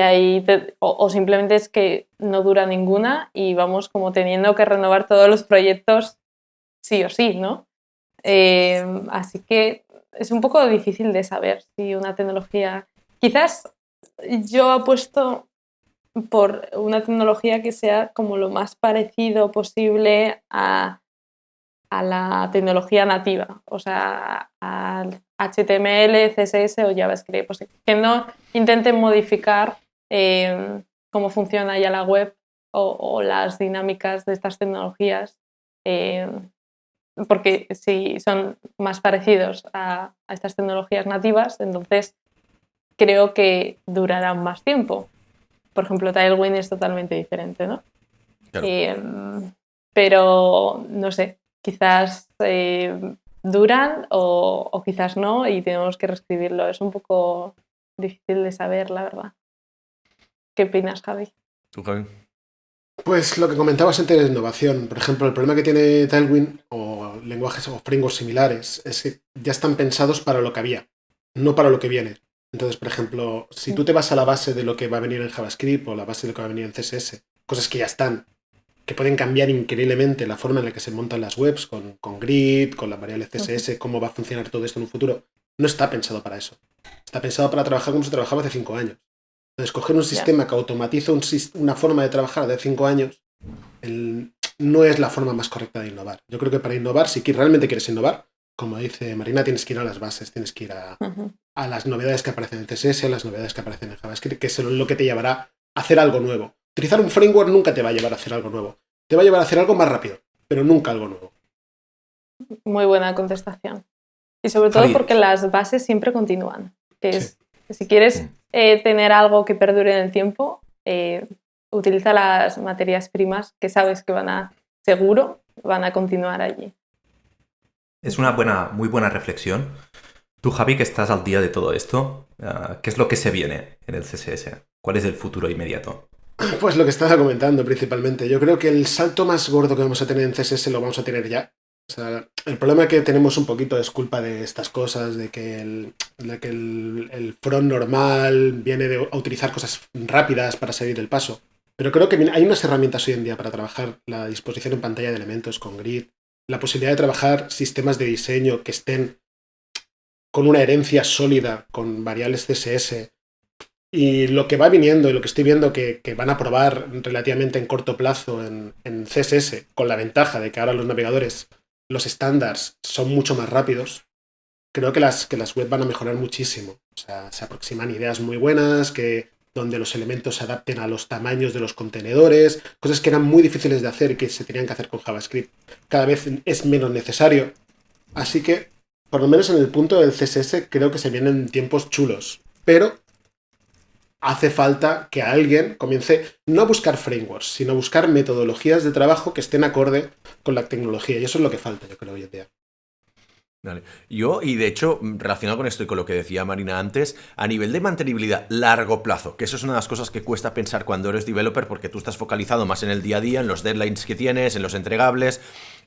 o simplemente es que no dura ninguna y vamos como teniendo que renovar todos los proyectos sí o sí, ¿no? Así que es un poco difícil de saber si una tecnología... Quizás yo apuesto por una tecnología que sea como lo más parecido posible a la tecnología nativa, o sea, al HTML, CSS o JavaScript, pues que no intenten modificar cómo funciona ya la web o las dinámicas de estas tecnologías porque si son más parecidos a estas tecnologías nativas, entonces creo que durarán más tiempo. Por ejemplo, Tailwind es totalmente diferente, ¿no? Claro. Pero, no sé, quizás duran o quizás no y tenemos que reescribirlo. Es un poco difícil de saber, la verdad. ¿Qué opinas, Javi? ¿Tú, Javi? Pues lo que comentabas antes de innovación. Por ejemplo, el problema que tiene Tailwind o lenguajes o frameworks similares es que ya están pensados para lo que había, no para lo que viene. Entonces, por ejemplo, si tú te vas a la base de lo que va a venir en JavaScript o la base de lo que va a venir en CSS, cosas que ya están, que pueden cambiar increíblemente la forma en la que se montan las webs con Grid, con la variable CSS, cómo va a funcionar todo esto en un futuro, no está pensado para eso. Está pensado para trabajar como se trabajaba hace 5 años. Entonces, coger un sistema que automatiza una forma de trabajar de 5 años no es la forma más correcta de innovar. Yo creo que para innovar, si realmente quieres innovar, como dice Marina, tienes que ir a las bases, tienes que ir a las novedades que aparecen en CSS, a las novedades que aparecen en JavaScript, que es lo que te llevará a hacer algo nuevo. Utilizar un framework nunca te va a llevar a hacer algo nuevo. Te va a llevar a hacer algo más rápido, pero nunca algo nuevo. Muy buena contestación. Y sobre todo Javi. porque las bases siempre continúan. Que es, Sí. si quieres tener algo que perdure en el tiempo, utiliza las materias primas que sabes que seguro van a continuar allí. Es una muy buena reflexión. Tú, Javi, que estás al día de todo esto, ¿qué es lo que se viene en el CSS? ¿Cuál es el futuro inmediato? Pues lo que estaba comentando principalmente. Yo creo que el salto más gordo que vamos a tener en CSS lo vamos a tener ya. O sea, el problema que tenemos un poquito es culpa de estas cosas, de que el front normal viene a utilizar cosas rápidas para salir del paso. Pero creo que hay unas herramientas hoy en día para trabajar la disposición en pantalla de elementos con Grid, la posibilidad de trabajar sistemas de diseño que estén con una herencia sólida, con variables CSS. Y lo que va viniendo y lo que estoy viendo que van a probar relativamente en corto plazo en CSS, con la ventaja de que ahora los navegadores, los estándares son mucho más rápidos, creo que las web van a mejorar muchísimo. O sea, se aproximan ideas muy buenas, donde los elementos se adapten a los tamaños de los contenedores, cosas que eran muy difíciles de hacer y que se tenían que hacer con JavaScript. Cada vez es menos necesario. Así que, por lo menos en el punto del CSS, creo que se vienen tiempos chulos. Pero hace falta que alguien comience no a buscar frameworks, sino a buscar metodologías de trabajo que estén acorde con la tecnología. Y eso es lo que falta, yo creo, hoy en día. Vale. Y de hecho, relacionado con esto y con lo que decía Marina antes, a nivel de mantenibilidad largo plazo, que eso es una de las cosas que cuesta pensar cuando eres developer, porque tú estás focalizado más en el día a día, en los deadlines que tienes, en los entregables,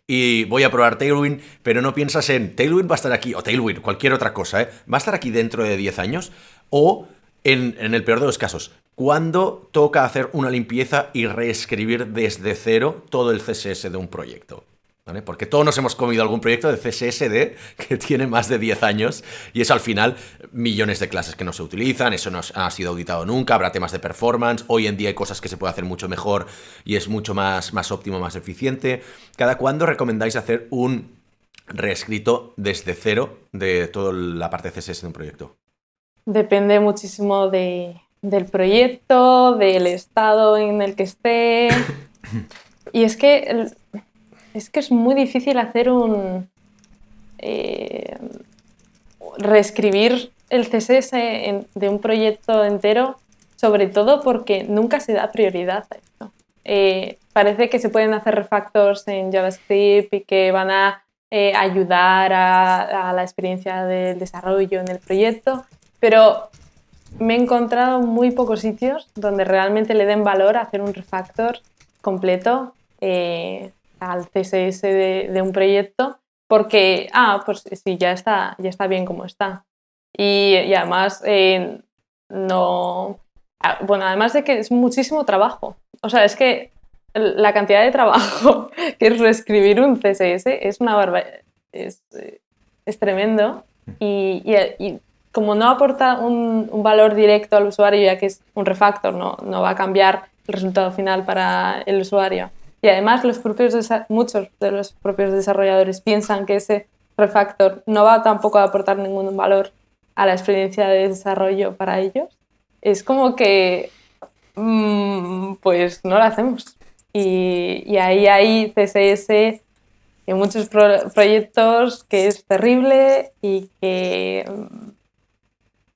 y voy a probar Tailwind, pero no piensas en Tailwind va a estar aquí, o Tailwind, cualquier otra cosa, ¿eh? Va a estar aquí dentro de 10 años, o en el peor de los casos, ¿cuándo toca hacer una limpieza y reescribir desde cero todo el CSS de un proyecto? ¿Vale? Porque todos nos hemos comido algún proyecto de CSS que tiene más de 10 años y eso al final, millones de clases que no se utilizan, eso no ha sido auditado nunca, habrá temas de performance, hoy en día hay cosas que se puede hacer mucho mejor y es mucho más óptimo, más eficiente. ¿Cada cuándo recomendáis hacer un reescrito desde cero de toda la parte de CSS de un proyecto? Depende muchísimo del proyecto, del estado en el que esté. Y es que es muy difícil hacer reescribir el CSS de un proyecto entero, sobre todo porque nunca se da prioridad a esto. Parece que se pueden hacer refactors en JavaScript y que van a ayudar a la experiencia del desarrollo en el proyecto, pero me he encontrado muy pocos sitios donde realmente le den valor a hacer un refactor completo al CSS de un proyecto, porque, pues sí, ya está bien como está. Y además, no... Bueno, además de que es muchísimo trabajo. O sea, es que la cantidad de trabajo que es reescribir un CSS es una barbaridad. Es tremendo. Y como no aporta un valor directo al usuario, ya que es un refactor, no va a cambiar el resultado final para el usuario. Y además muchos de los propios desarrolladores piensan que ese refactor no va tampoco a aportar ningún valor a la experiencia de desarrollo para ellos. Es como que pues no lo hacemos. Y ahí hay CSS en muchos proyectos que es terrible y que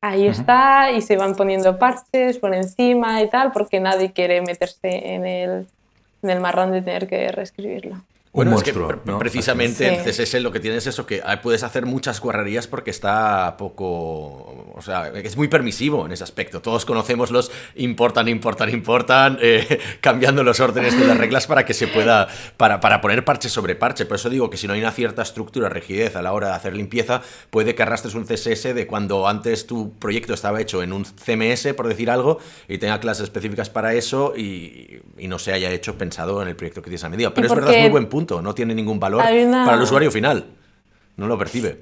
ahí está y se van poniendo parches por encima y tal, porque nadie quiere meterse en el marrón de tener que reescribirlo. Bueno, monstruo, es que ¿no? precisamente Sí. el CSS lo que tiene es eso, que puedes hacer muchas guarrerías porque está poco... O sea, es muy permisivo en ese aspecto. Todos conocemos los importan, cambiando los órdenes de las reglas para que se pueda... Para poner parche sobre parche. Por eso digo que si no hay una cierta estructura, rigidez a la hora de hacer limpieza, puede que arrastres un CSS de cuando antes tu proyecto estaba hecho en un CMS, por decir algo, y tenga clases específicas para eso y no se haya hecho pensado en el proyecto que tienes a medida. Pero es verdad, es muy buen punto. No tiene ningún valor para el usuario final. No lo percibe.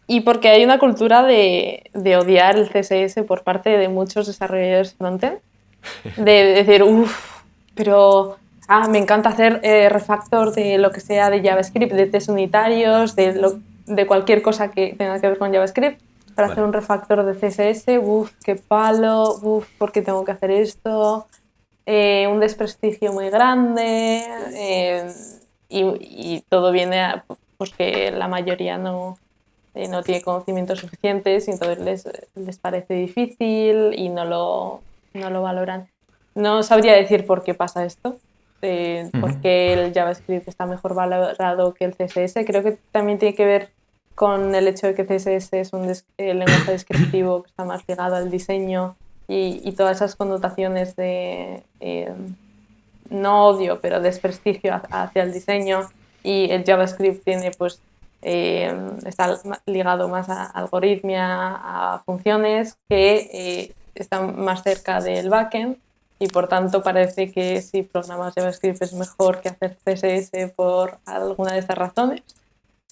Y porque hay una cultura de odiar el CSS por parte de muchos desarrolladores frontend. De decir, pero me encanta hacer refactor de lo que sea de JavaScript, de test unitarios, de cualquier cosa que tenga que ver con JavaScript. Para hacer un refactor de CSS, qué palo, ¿por qué tengo que hacer esto? Un desprestigio muy grande. Y todo viene porque la mayoría no tiene conocimientos suficientes y entonces les parece difícil y no lo valoran. No sabría decir por qué pasa esto, por qué el JavaScript está mejor valorado que el CSS. Creo que también tiene que ver con el hecho de que CSS es un lenguaje descriptivo que está más ligado al diseño y todas esas connotaciones de... no odio, pero desprestigio hacia el diseño, y el JavaScript tiene, pues, está ligado más a algoritmia, a funciones que están más cerca del backend, y por tanto parece que si programas JavaScript es mejor que hacer CSS por alguna de estas razones,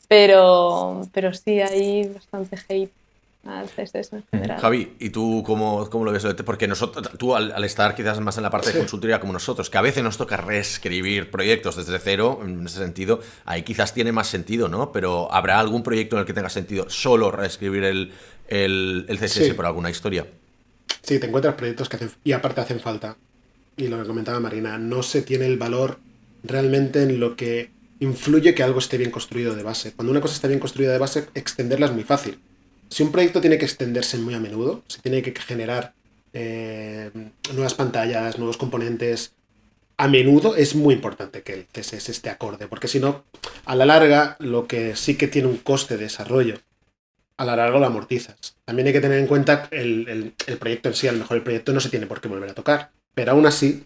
pero sí hay bastante hate al CSS en general. Javi, ¿y tú cómo lo ves? Porque tú al estar quizás más en la parte de consultoría como nosotros, que a veces nos toca reescribir proyectos desde cero, en ese sentido, ahí quizás tiene más sentido, ¿no? Pero ¿habrá algún proyecto en el que tenga sentido solo reescribir el CSS por alguna historia? Sí, te encuentras proyectos que hacen, y aparte hacen falta. Y lo que comentaba Marina, no se tiene el valor realmente en lo que influye que algo esté bien construido de base. Cuando una cosa está bien construida de base, extenderla es muy fácil. Si un proyecto tiene que extenderse muy a menudo, se tiene que generar nuevas pantallas, nuevos componentes, a menudo es muy importante que el CSS esté acorde, porque si no, a la larga, lo que sí que tiene un coste de desarrollo, a la larga lo amortizas. También hay que tener en cuenta el proyecto en sí. A lo mejor el proyecto no se tiene por qué volver a tocar, pero aún así,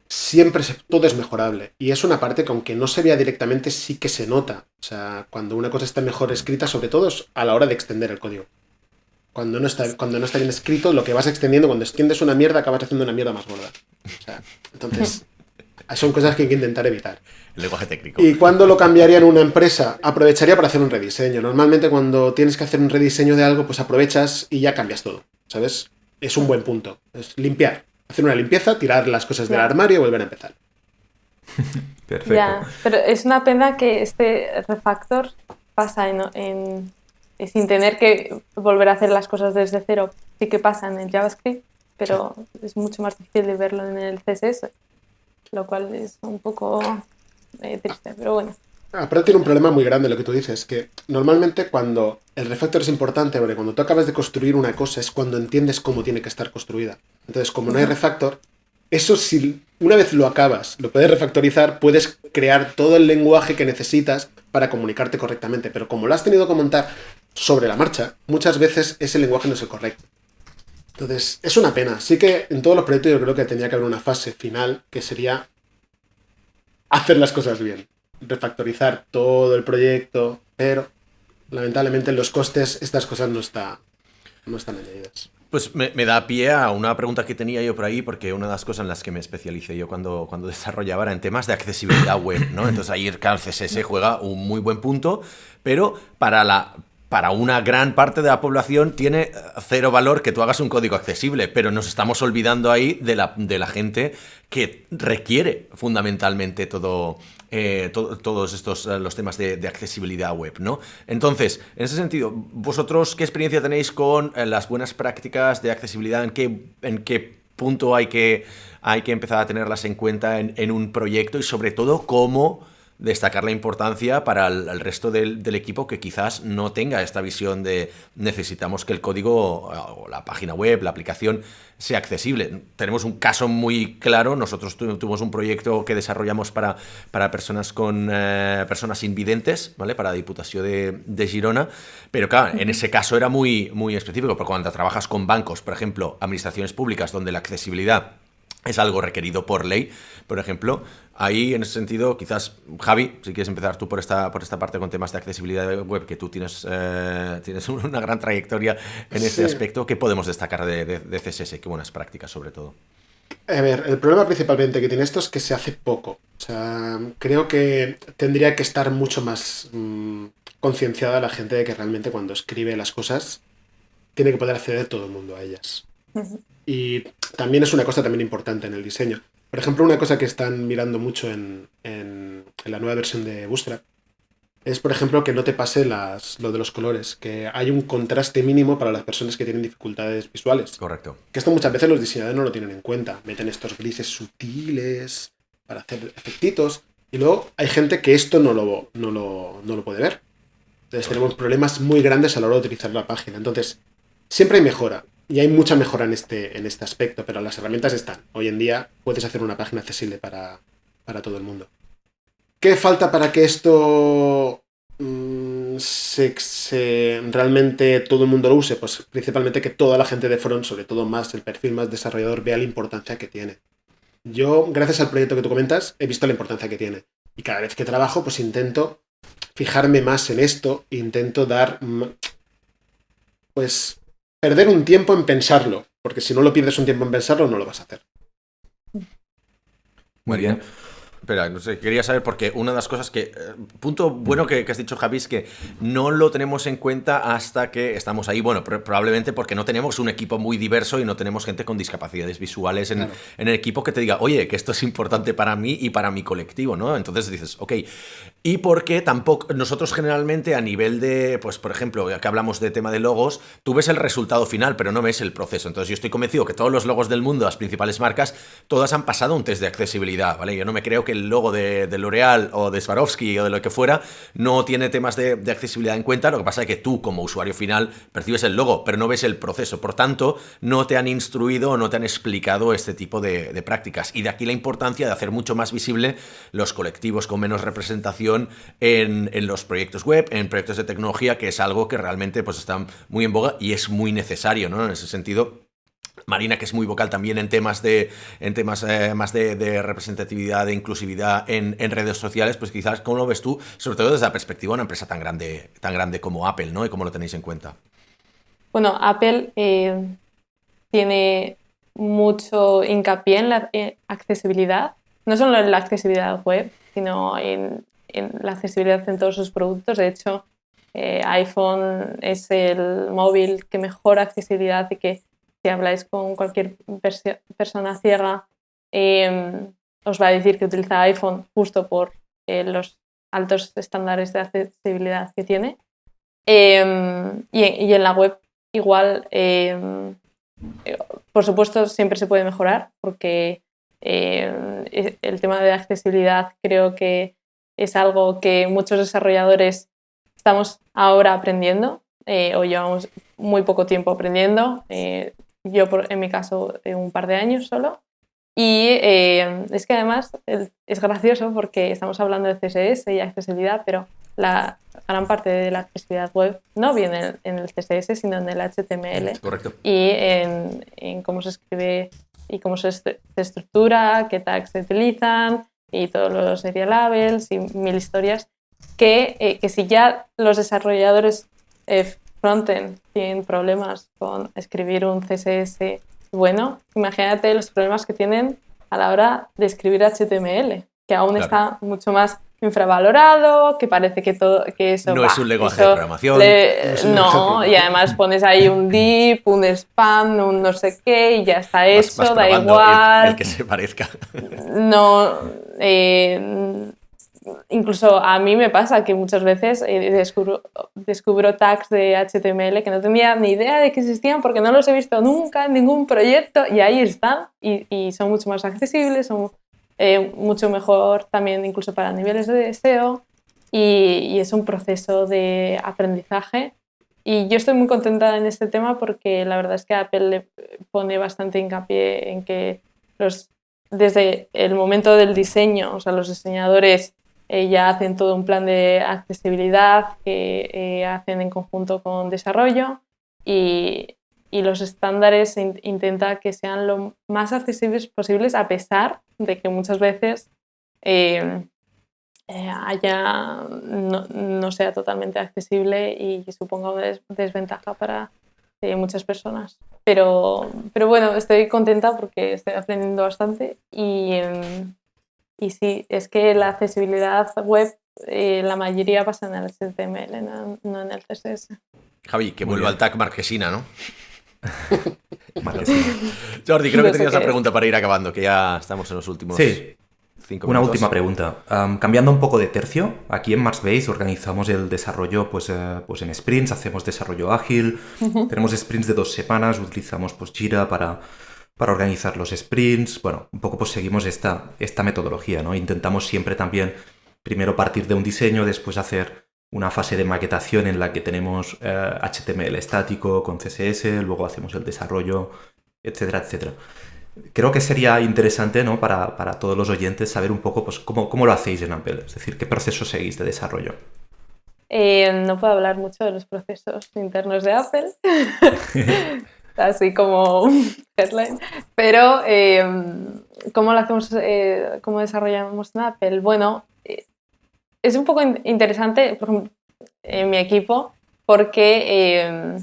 siempre todo es mejorable. Y es una parte que, aunque no se vea directamente, sí que se nota. O sea, cuando una cosa está mejor escrita, sobre todo es a la hora de extender el código. Cuando no está bien escrito, lo que vas extendiendo, cuando extiendes una mierda, acabas haciendo una mierda más gorda. O sea, entonces, son cosas que hay que intentar evitar. El lenguaje técnico. ¿Y cuándo lo cambiaría en una empresa? Aprovecharía para hacer un rediseño. Normalmente cuando tienes que hacer un rediseño de algo, pues aprovechas y ya cambias todo, ¿sabes? Es un buen punto. Es limpiar. Hacer una limpieza, tirar las cosas del armario y volver a empezar. Perfecto. Ya, pero es una pena que este refactor pasa sin tener que volver a hacer las cosas desde cero. Sí que pasa en el JavaScript, pero es mucho más difícil de verlo en el CSS, lo cual es un poco triste, pero bueno. Aparte tiene un problema muy grande lo que tú dices, que normalmente cuando el refactor es importante, porque cuando tú acabas de construir una cosa es cuando entiendes cómo tiene que estar construida. Entonces, como no hay refactor, eso si una vez lo acabas, lo puedes refactorizar, puedes crear todo el lenguaje que necesitas para comunicarte correctamente, pero como lo has tenido que montar sobre la marcha, muchas veces ese lenguaje no es el correcto. Entonces, es una pena. Sí que en todos los proyectos yo creo que tendría que haber una fase final que sería hacer las cosas bien, refactorizar todo el proyecto, pero lamentablemente en los costes estas cosas no están añadidas. Pues me da pie a una pregunta que tenía yo por ahí, porque una de las cosas en las que me especialicé yo cuando desarrollaba era en temas de accesibilidad web, ¿no? Entonces ahí el CSS juega un muy buen punto, pero para una gran parte de la población tiene cero valor que tú hagas un código accesible, pero nos estamos olvidando ahí de la gente que requiere fundamentalmente todos estos los temas de accesibilidad web, ¿no? Entonces, en ese sentido, ¿vosotros qué experiencia tenéis con las buenas prácticas de accesibilidad? ¿En qué punto hay que empezar a tenerlas en cuenta en un proyecto? Y sobre todo, ¿cómo destacar la importancia para el resto del equipo que quizás no tenga esta visión de necesitamos que el código o la página web, la aplicación sea accesible. Tenemos un caso muy claro. Nosotros tuvimos un proyecto que desarrollamos para personas con personas invidentes, ¿vale? Para la Diputación de Girona, pero claro, en ese caso era muy, muy específico, porque cuando trabajas con bancos, por ejemplo, administraciones públicas, donde la accesibilidad es algo requerido por ley, por ejemplo. Ahí, en ese sentido, quizás, Javi, si quieres empezar tú por esta parte con temas de accesibilidad web, que tú tienes una gran trayectoria en este aspecto, ¿qué podemos destacar de CSS? Qué buenas prácticas, sobre todo. A ver, el problema principalmente que tiene esto es que se hace poco. O sea, creo que tendría que estar mucho más concienciada la gente de que realmente cuando escribe las cosas tiene que poder acceder todo el mundo a ellas. Y también es una cosa también importante en el diseño. Por ejemplo, una cosa que están mirando mucho en la nueva versión de Bootstrap es, por ejemplo, que no te pase lo de los colores, que hay un contraste mínimo para las personas que tienen dificultades visuales. Correcto. Que esto muchas veces los diseñadores no lo tienen en cuenta. Meten estos grises sutiles para hacer efectitos. Y luego hay gente que esto no lo puede ver. Entonces tenemos problemas muy grandes a la hora de utilizar la página. Entonces, siempre hay mejora. Y hay mucha mejora en este aspecto, pero las herramientas están. Hoy en día puedes hacer una página accesible para todo el mundo. ¿Qué falta para que esto realmente todo el mundo lo use? Pues principalmente que toda la gente de front, sobre todo más el perfil más desarrollador, vea la importancia que tiene. Yo, gracias al proyecto que tú comentas, he visto la importancia que tiene. Y cada vez que trabajo, pues intento fijarme más en esto, intento perder un tiempo en pensarlo, porque si no lo pierdes un tiempo en pensarlo, no lo vas a hacer. Muy bien. Espera, no sé, quería saber porque una de las cosas que... punto bueno que has dicho, Javi, es que no lo tenemos en cuenta hasta que estamos ahí. Bueno, probablemente porque no tenemos un equipo muy diverso y no tenemos gente con discapacidades visuales en el equipo que te diga, oye, que esto es importante para mí y para mi colectivo, ¿no? Entonces dices, ok. Y porque tampoco... Nosotros generalmente a nivel de... Pues, por ejemplo, ya que hablamos de tema de logos, tú ves el resultado final, pero no ves el proceso. Entonces yo estoy convencido que todos los logos del mundo, las principales marcas, todas han pasado un test de accesibilidad, ¿vale? Yo no me creo que el logo de L'Oréal o de Swarovski o de lo que fuera no tiene temas de accesibilidad en cuenta. Lo que pasa es que tú, como usuario final, percibes el logo, pero no ves el proceso. Por tanto, no te han instruido o no te han explicado este tipo de prácticas. Y de aquí la importancia de hacer mucho más visible los colectivos con menos representación en los proyectos web, en proyectos de tecnología, que es algo que realmente pues, está muy en boga y es muy necesario, ¿no? En ese sentido... Marina, que es muy vocal también en temas más de representatividad, de inclusividad en redes sociales, pues quizás, ¿cómo lo ves tú? Sobre todo desde la perspectiva de una empresa tan grande como Apple, ¿no? Y cómo lo tenéis en cuenta. Bueno, Apple tiene mucho hincapié en la accesibilidad, no solo en la accesibilidad web, sino en la accesibilidad en todos sus productos. De hecho, iPhone es el móvil que mejor accesibilidad y que si habláis con cualquier persona ciega, os va a decir que utiliza iPhone justo por los altos estándares de accesibilidad que tiene. Y en la web igual, por supuesto, siempre se puede mejorar porque el tema de accesibilidad creo que es algo que muchos desarrolladores estamos ahora aprendiendo o llevamos muy poco tiempo aprendiendo. Yo, en mi caso, un par de años solo. Y es que además es gracioso porque estamos hablando de CSS y accesibilidad, pero la gran parte de la accesibilidad web no viene en el CSS, sino en el HTML. Correcto. Y en cómo se escribe y cómo se estructura, qué tags se utilizan y todos los serial-labels y mil historias que si ya los desarrolladores frontend tienen problemas con escribir un CSS bueno, imagínate los problemas que tienen a la hora de escribir HTML, que aún está mucho más infravalorado, que parece que eso... No es un lenguaje de programación. No, y además pones ahí un div, un span, un no sé qué, y ya está eso, da igual. El que se parezca. No... Incluso a mí me pasa que muchas veces descubro tags de HTML que no tenía ni idea de que existían porque no los he visto nunca en ningún proyecto y ahí están y son mucho más accesibles, son mucho mejor también incluso para niveles de SEO y es un proceso de aprendizaje. Y yo estoy muy contenta en este tema porque la verdad es que Apple le pone bastante hincapié en que desde el momento del diseño, o sea, los diseñadores ya hacen todo un plan de accesibilidad que hacen en conjunto con desarrollo y los estándares intenta que sean lo más accesibles posibles a pesar de que muchas veces no sea totalmente accesible y que suponga una desventaja para muchas personas. Pero bueno, estoy contenta porque estoy aprendiendo bastante y sí, es que la accesibilidad web la mayoría pasa en el HTML, no en el CSS. Javi, que vuelva al tag Marquesina, ¿no? Marquesina. Jordi, creo que tenías la pregunta para ir acabando, que ya estamos en los últimos 5 Una minutos. última pregunta. Cambiando un poco de tercio, aquí en Marsbase organizamos el desarrollo pues en sprints, hacemos desarrollo ágil, tenemos sprints de 2 semanas, utilizamos pues Jira para organizar los sprints. Bueno, un poco pues seguimos esta metodología, ¿no? Intentamos siempre también primero partir de un diseño, después hacer una fase de maquetación en la que tenemos HTML estático con CSS, luego hacemos el desarrollo, etcétera, etcétera. Creo que sería interesante, ¿no? para todos los oyentes saber un poco pues, cómo lo hacéis en Apple, es decir, qué proceso seguís de desarrollo. No puedo hablar mucho de los procesos internos de Apple, así como headline, pero ¿cómo lo hacemos, cómo desarrollamos en Apple? Bueno, es un poco interesante, por ejemplo, en mi equipo, porque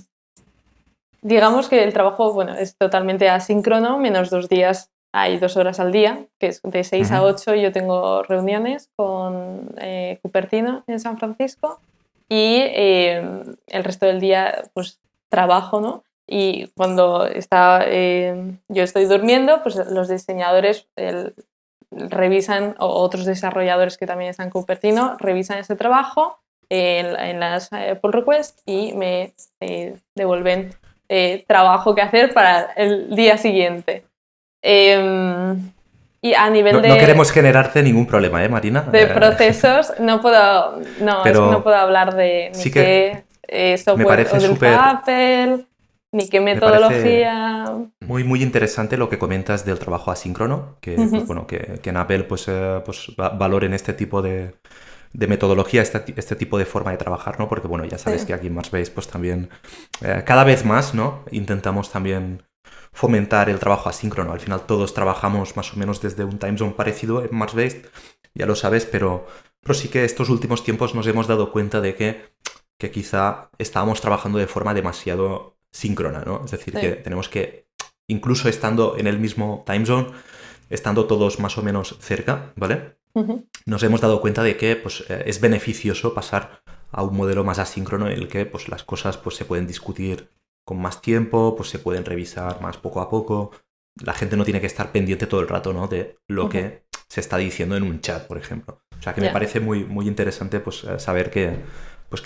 digamos que el trabajo, bueno, es totalmente asíncrono, menos 2 días, hay 2 horas al día, que es de 6 a 8 yo tengo reuniones con Cupertino en San Francisco y el resto del día pues trabajo, ¿no? Y cuando yo estoy durmiendo, pues los diseñadores revisan, o otros desarrolladores que también están en Cupertino, revisan ese trabajo en las pull requests y me devuelven trabajo que hacer para el día siguiente. Y a nivel no queremos generarte ningún problema, Marina. De procesos, no puedo hablar de ni qué software utiliza Apple, ni qué metodología. Muy, muy interesante lo que comentas del trabajo asíncrono, que, pues, bueno, que en Apple pues valoren este tipo de metodología, este tipo de forma de trabajar, ¿no? Porque, bueno, ya sabes que aquí en Marsbase pues también cada vez más, ¿no? Intentamos también fomentar el trabajo asíncrono. Al final todos trabajamos más o menos desde un time zone parecido en Marsbase, ya lo sabes, pero sí que estos últimos tiempos nos hemos dado cuenta de que quizá estábamos trabajando de forma demasiado síncrona, ¿no? Es decir, que tenemos que, incluso estando en el mismo time zone, estando todos más o menos cerca, ¿vale? Nos hemos dado cuenta de que pues, es beneficioso pasar a un modelo más asíncrono en el que pues, las cosas pues, se pueden discutir con más tiempo, pues se pueden revisar más poco a poco. La gente no tiene que estar pendiente todo el rato, ¿no? De lo que se está diciendo en un chat, por ejemplo. O sea que me parece muy, muy interesante pues, saber que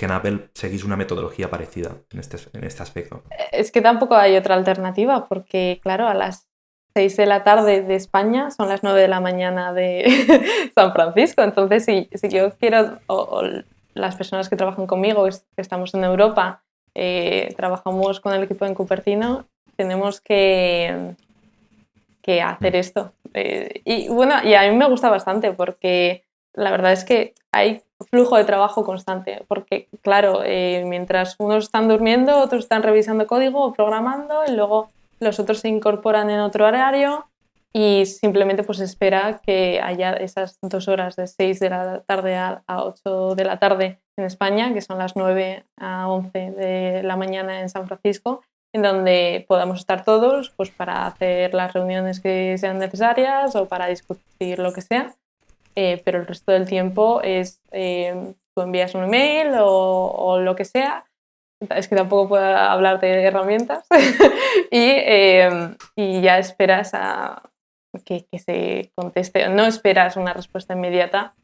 en Apple seguís una metodología parecida en este aspecto. Es que tampoco hay otra alternativa, porque claro, a las 6 de la tarde de España son las 9 de la mañana de San Francisco. Entonces, si yo quiero, o las personas que trabajan conmigo, que estamos en Europa, trabajamos con el equipo en Cupertino, tenemos que hacer esto. Y bueno, y a mí me gusta bastante porque la verdad es que hay flujo de trabajo constante, porque claro, mientras unos están durmiendo, otros están revisando código o programando y luego los otros se incorporan en otro horario y simplemente pues espera que haya esas 2 horas de 6 de la tarde a 8 de la tarde en España, que son las 9 a 11 de la mañana en San Francisco, en donde podamos estar todos pues, para hacer las reuniones que sean necesarias o para discutir lo que sea. Pero el resto del tiempo es tú envías un email o lo que sea. Es que tampoco puedo hablar de herramientas y ya esperas a que se conteste. No esperas una respuesta inmediata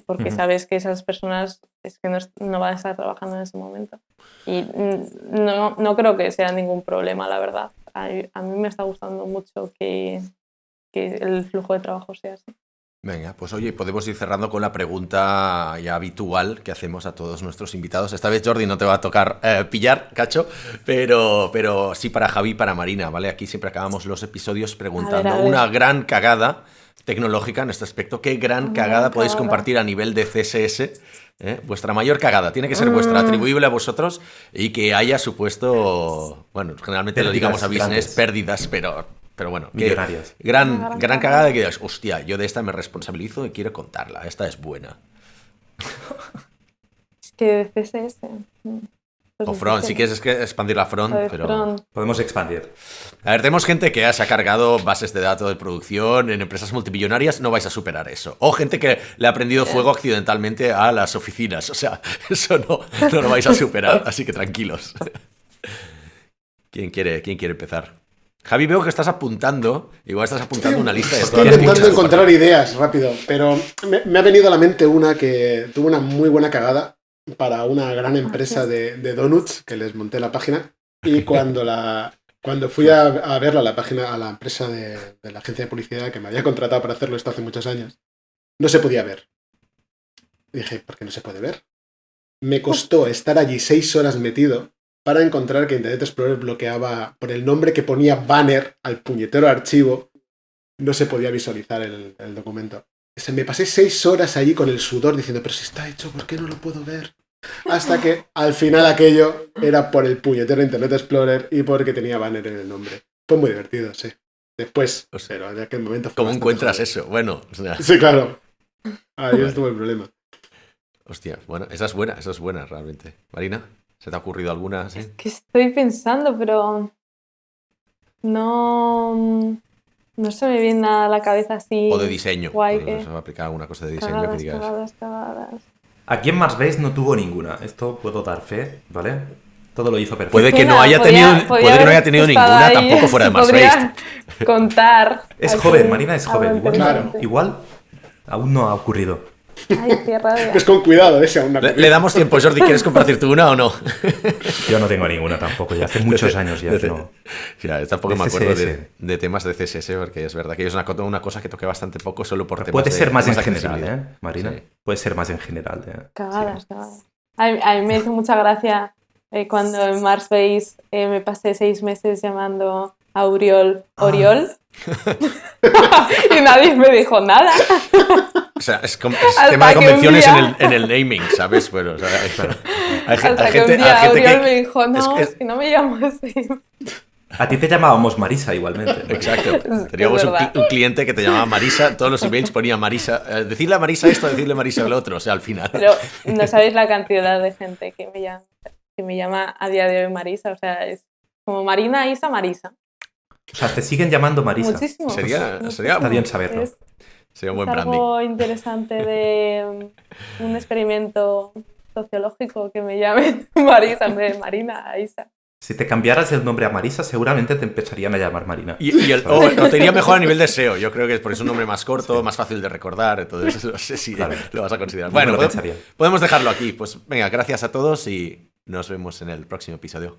porque sabes que esas personas es que no van a estar trabajando en ese momento. Y no creo que sea ningún problema, la verdad. A mí me está gustando mucho que el flujo de trabajo sea así. Venga, pues oye, podemos ir cerrando con la pregunta ya habitual que hacemos a todos nuestros invitados. Esta vez, Jordi, no te va a tocar pillar, cacho, pero sí para Javi y para Marina, ¿vale? Aquí siempre acabamos los episodios preguntando a ver. una gran cagada tecnológica en este aspecto. ¿Qué gran cagada podéis compartir a nivel de CSS? Vuestra mayor cagada tiene que ser vuestra, atribuible a vosotros y que haya supuesto, bueno, generalmente lo digamos a business, pérdidas, pero bueno, millonarias. Gran cagada que digas, hostia, yo de esta me responsabilizo y quiero contarla, esta es buena. Es que de CSS. O front, si quieres expandir la front, pero... Front. Podemos expandir. A ver, tenemos gente que se ha cargado bases de datos de producción en empresas multimillonarias, no vais a superar eso. O gente que le ha prendido fuego accidentalmente a las oficinas, o sea, eso no lo vais a superar, así que tranquilos. ¿Quién quiere empezar? Javi, veo que estás apuntando, igual estás apuntando una lista de Estoy todas las intentando cosas. encontrar ideas rápido, pero me ha venido a la mente una que tuvo una muy buena cagada para una gran empresa de donuts que les monté la página, y cuando fui a verla, la página, a la empresa de la agencia de publicidad que me había contratado para hacerlo esto hace muchos años, no se podía ver. Y dije, ¿por qué no se puede ver? Me costó estar allí 6 horas metido para encontrar que Internet Explorer bloqueaba por el nombre que ponía banner al puñetero archivo, no se podía visualizar el documento. Me pasé 6 horas allí con el sudor diciendo, pero si está hecho, ¿por qué no lo puedo ver? Hasta que al final aquello era por el puñetero Internet Explorer y porque tenía banner en el nombre. Fue muy divertido, sí. Después, O sea, pero en aquel momento fue ¿Cómo bastante encuentras jodido. eso? Bueno, o sea, Sí, claro. Ahí estuvo el problema. hostia, bueno, esa es buena realmente. Marina, ¿se te ha ocurrido alguna? ¿Sí? Es que estoy pensando, pero no se me viene nada a la cabeza así. O de diseño. Guay, Pues se va a aplicar alguna cosa de diseño que Cagadas, digas. cagadas. Aquí en Marsbase no tuvo ninguna. Esto puedo dar fe, ¿vale? Todo lo hizo perfecto. Puede que Pena, no haya tenido haber ninguna estado tampoco fuera de se Marsbase. podría contar. Es Así, joven, Marina es joven. algo Igual, interesante. igual aún no ha ocurrido. Ay, qué rabia. Pues con cuidado, ese aún no. Le damos tiempo, Jordi, ¿quieres compartir tú una o no? Yo no tengo ninguna tampoco, ya hace muchos años ya que no. Ya, tampoco De me acuerdo CSS. de temas de CSS, porque es verdad que es una cosa que toqué bastante poco solo por temas Puede de ser más en temas de general, accesibilidad. Marina. Sí. Puede ser más en general. Cagadas. A mí me hizo mucha gracia cuando en Marsbase me pasé 6 meses llamando a Oriol. Y nadie me dijo nada. O sea, es Hasta tema de que un convenciones día- en el naming, ¿sabes? Bueno, o sea, hay Hasta que gente, un día hay gente Oriol que... me dijo, no, es- es que no me llamo así. A ti te llamábamos Marisa igualmente. Exacto. Teníamos verdad. un cliente que te llamaba Marisa, todos los emails ponía Marisa, decirle a Marisa esto, decirle a Marisa lo otro, o sea, al final. Pero no sabéis la cantidad de gente que me llama a día de hoy Marisa. O sea, es como Marina, Isa, Marisa. O sea, te siguen llamando Marisa. Muchísimo. Sería Está bien saberlo. Es, Sería un buen es branding. algo interesante de un experimento sociológico que me llamen Marisa en vez de Marina, Isa. Si te cambiaras el nombre a Marisa, seguramente te empezarían a llamar Marina. O te iría mejor a nivel de SEO, yo creo que es porque es un nombre más corto, más fácil de recordar, entonces no sé si Claro. lo vas a considerar. Yo Bueno, lo pensaría. podemos dejarlo aquí. Pues venga, gracias a todos y nos vemos en el próximo episodio.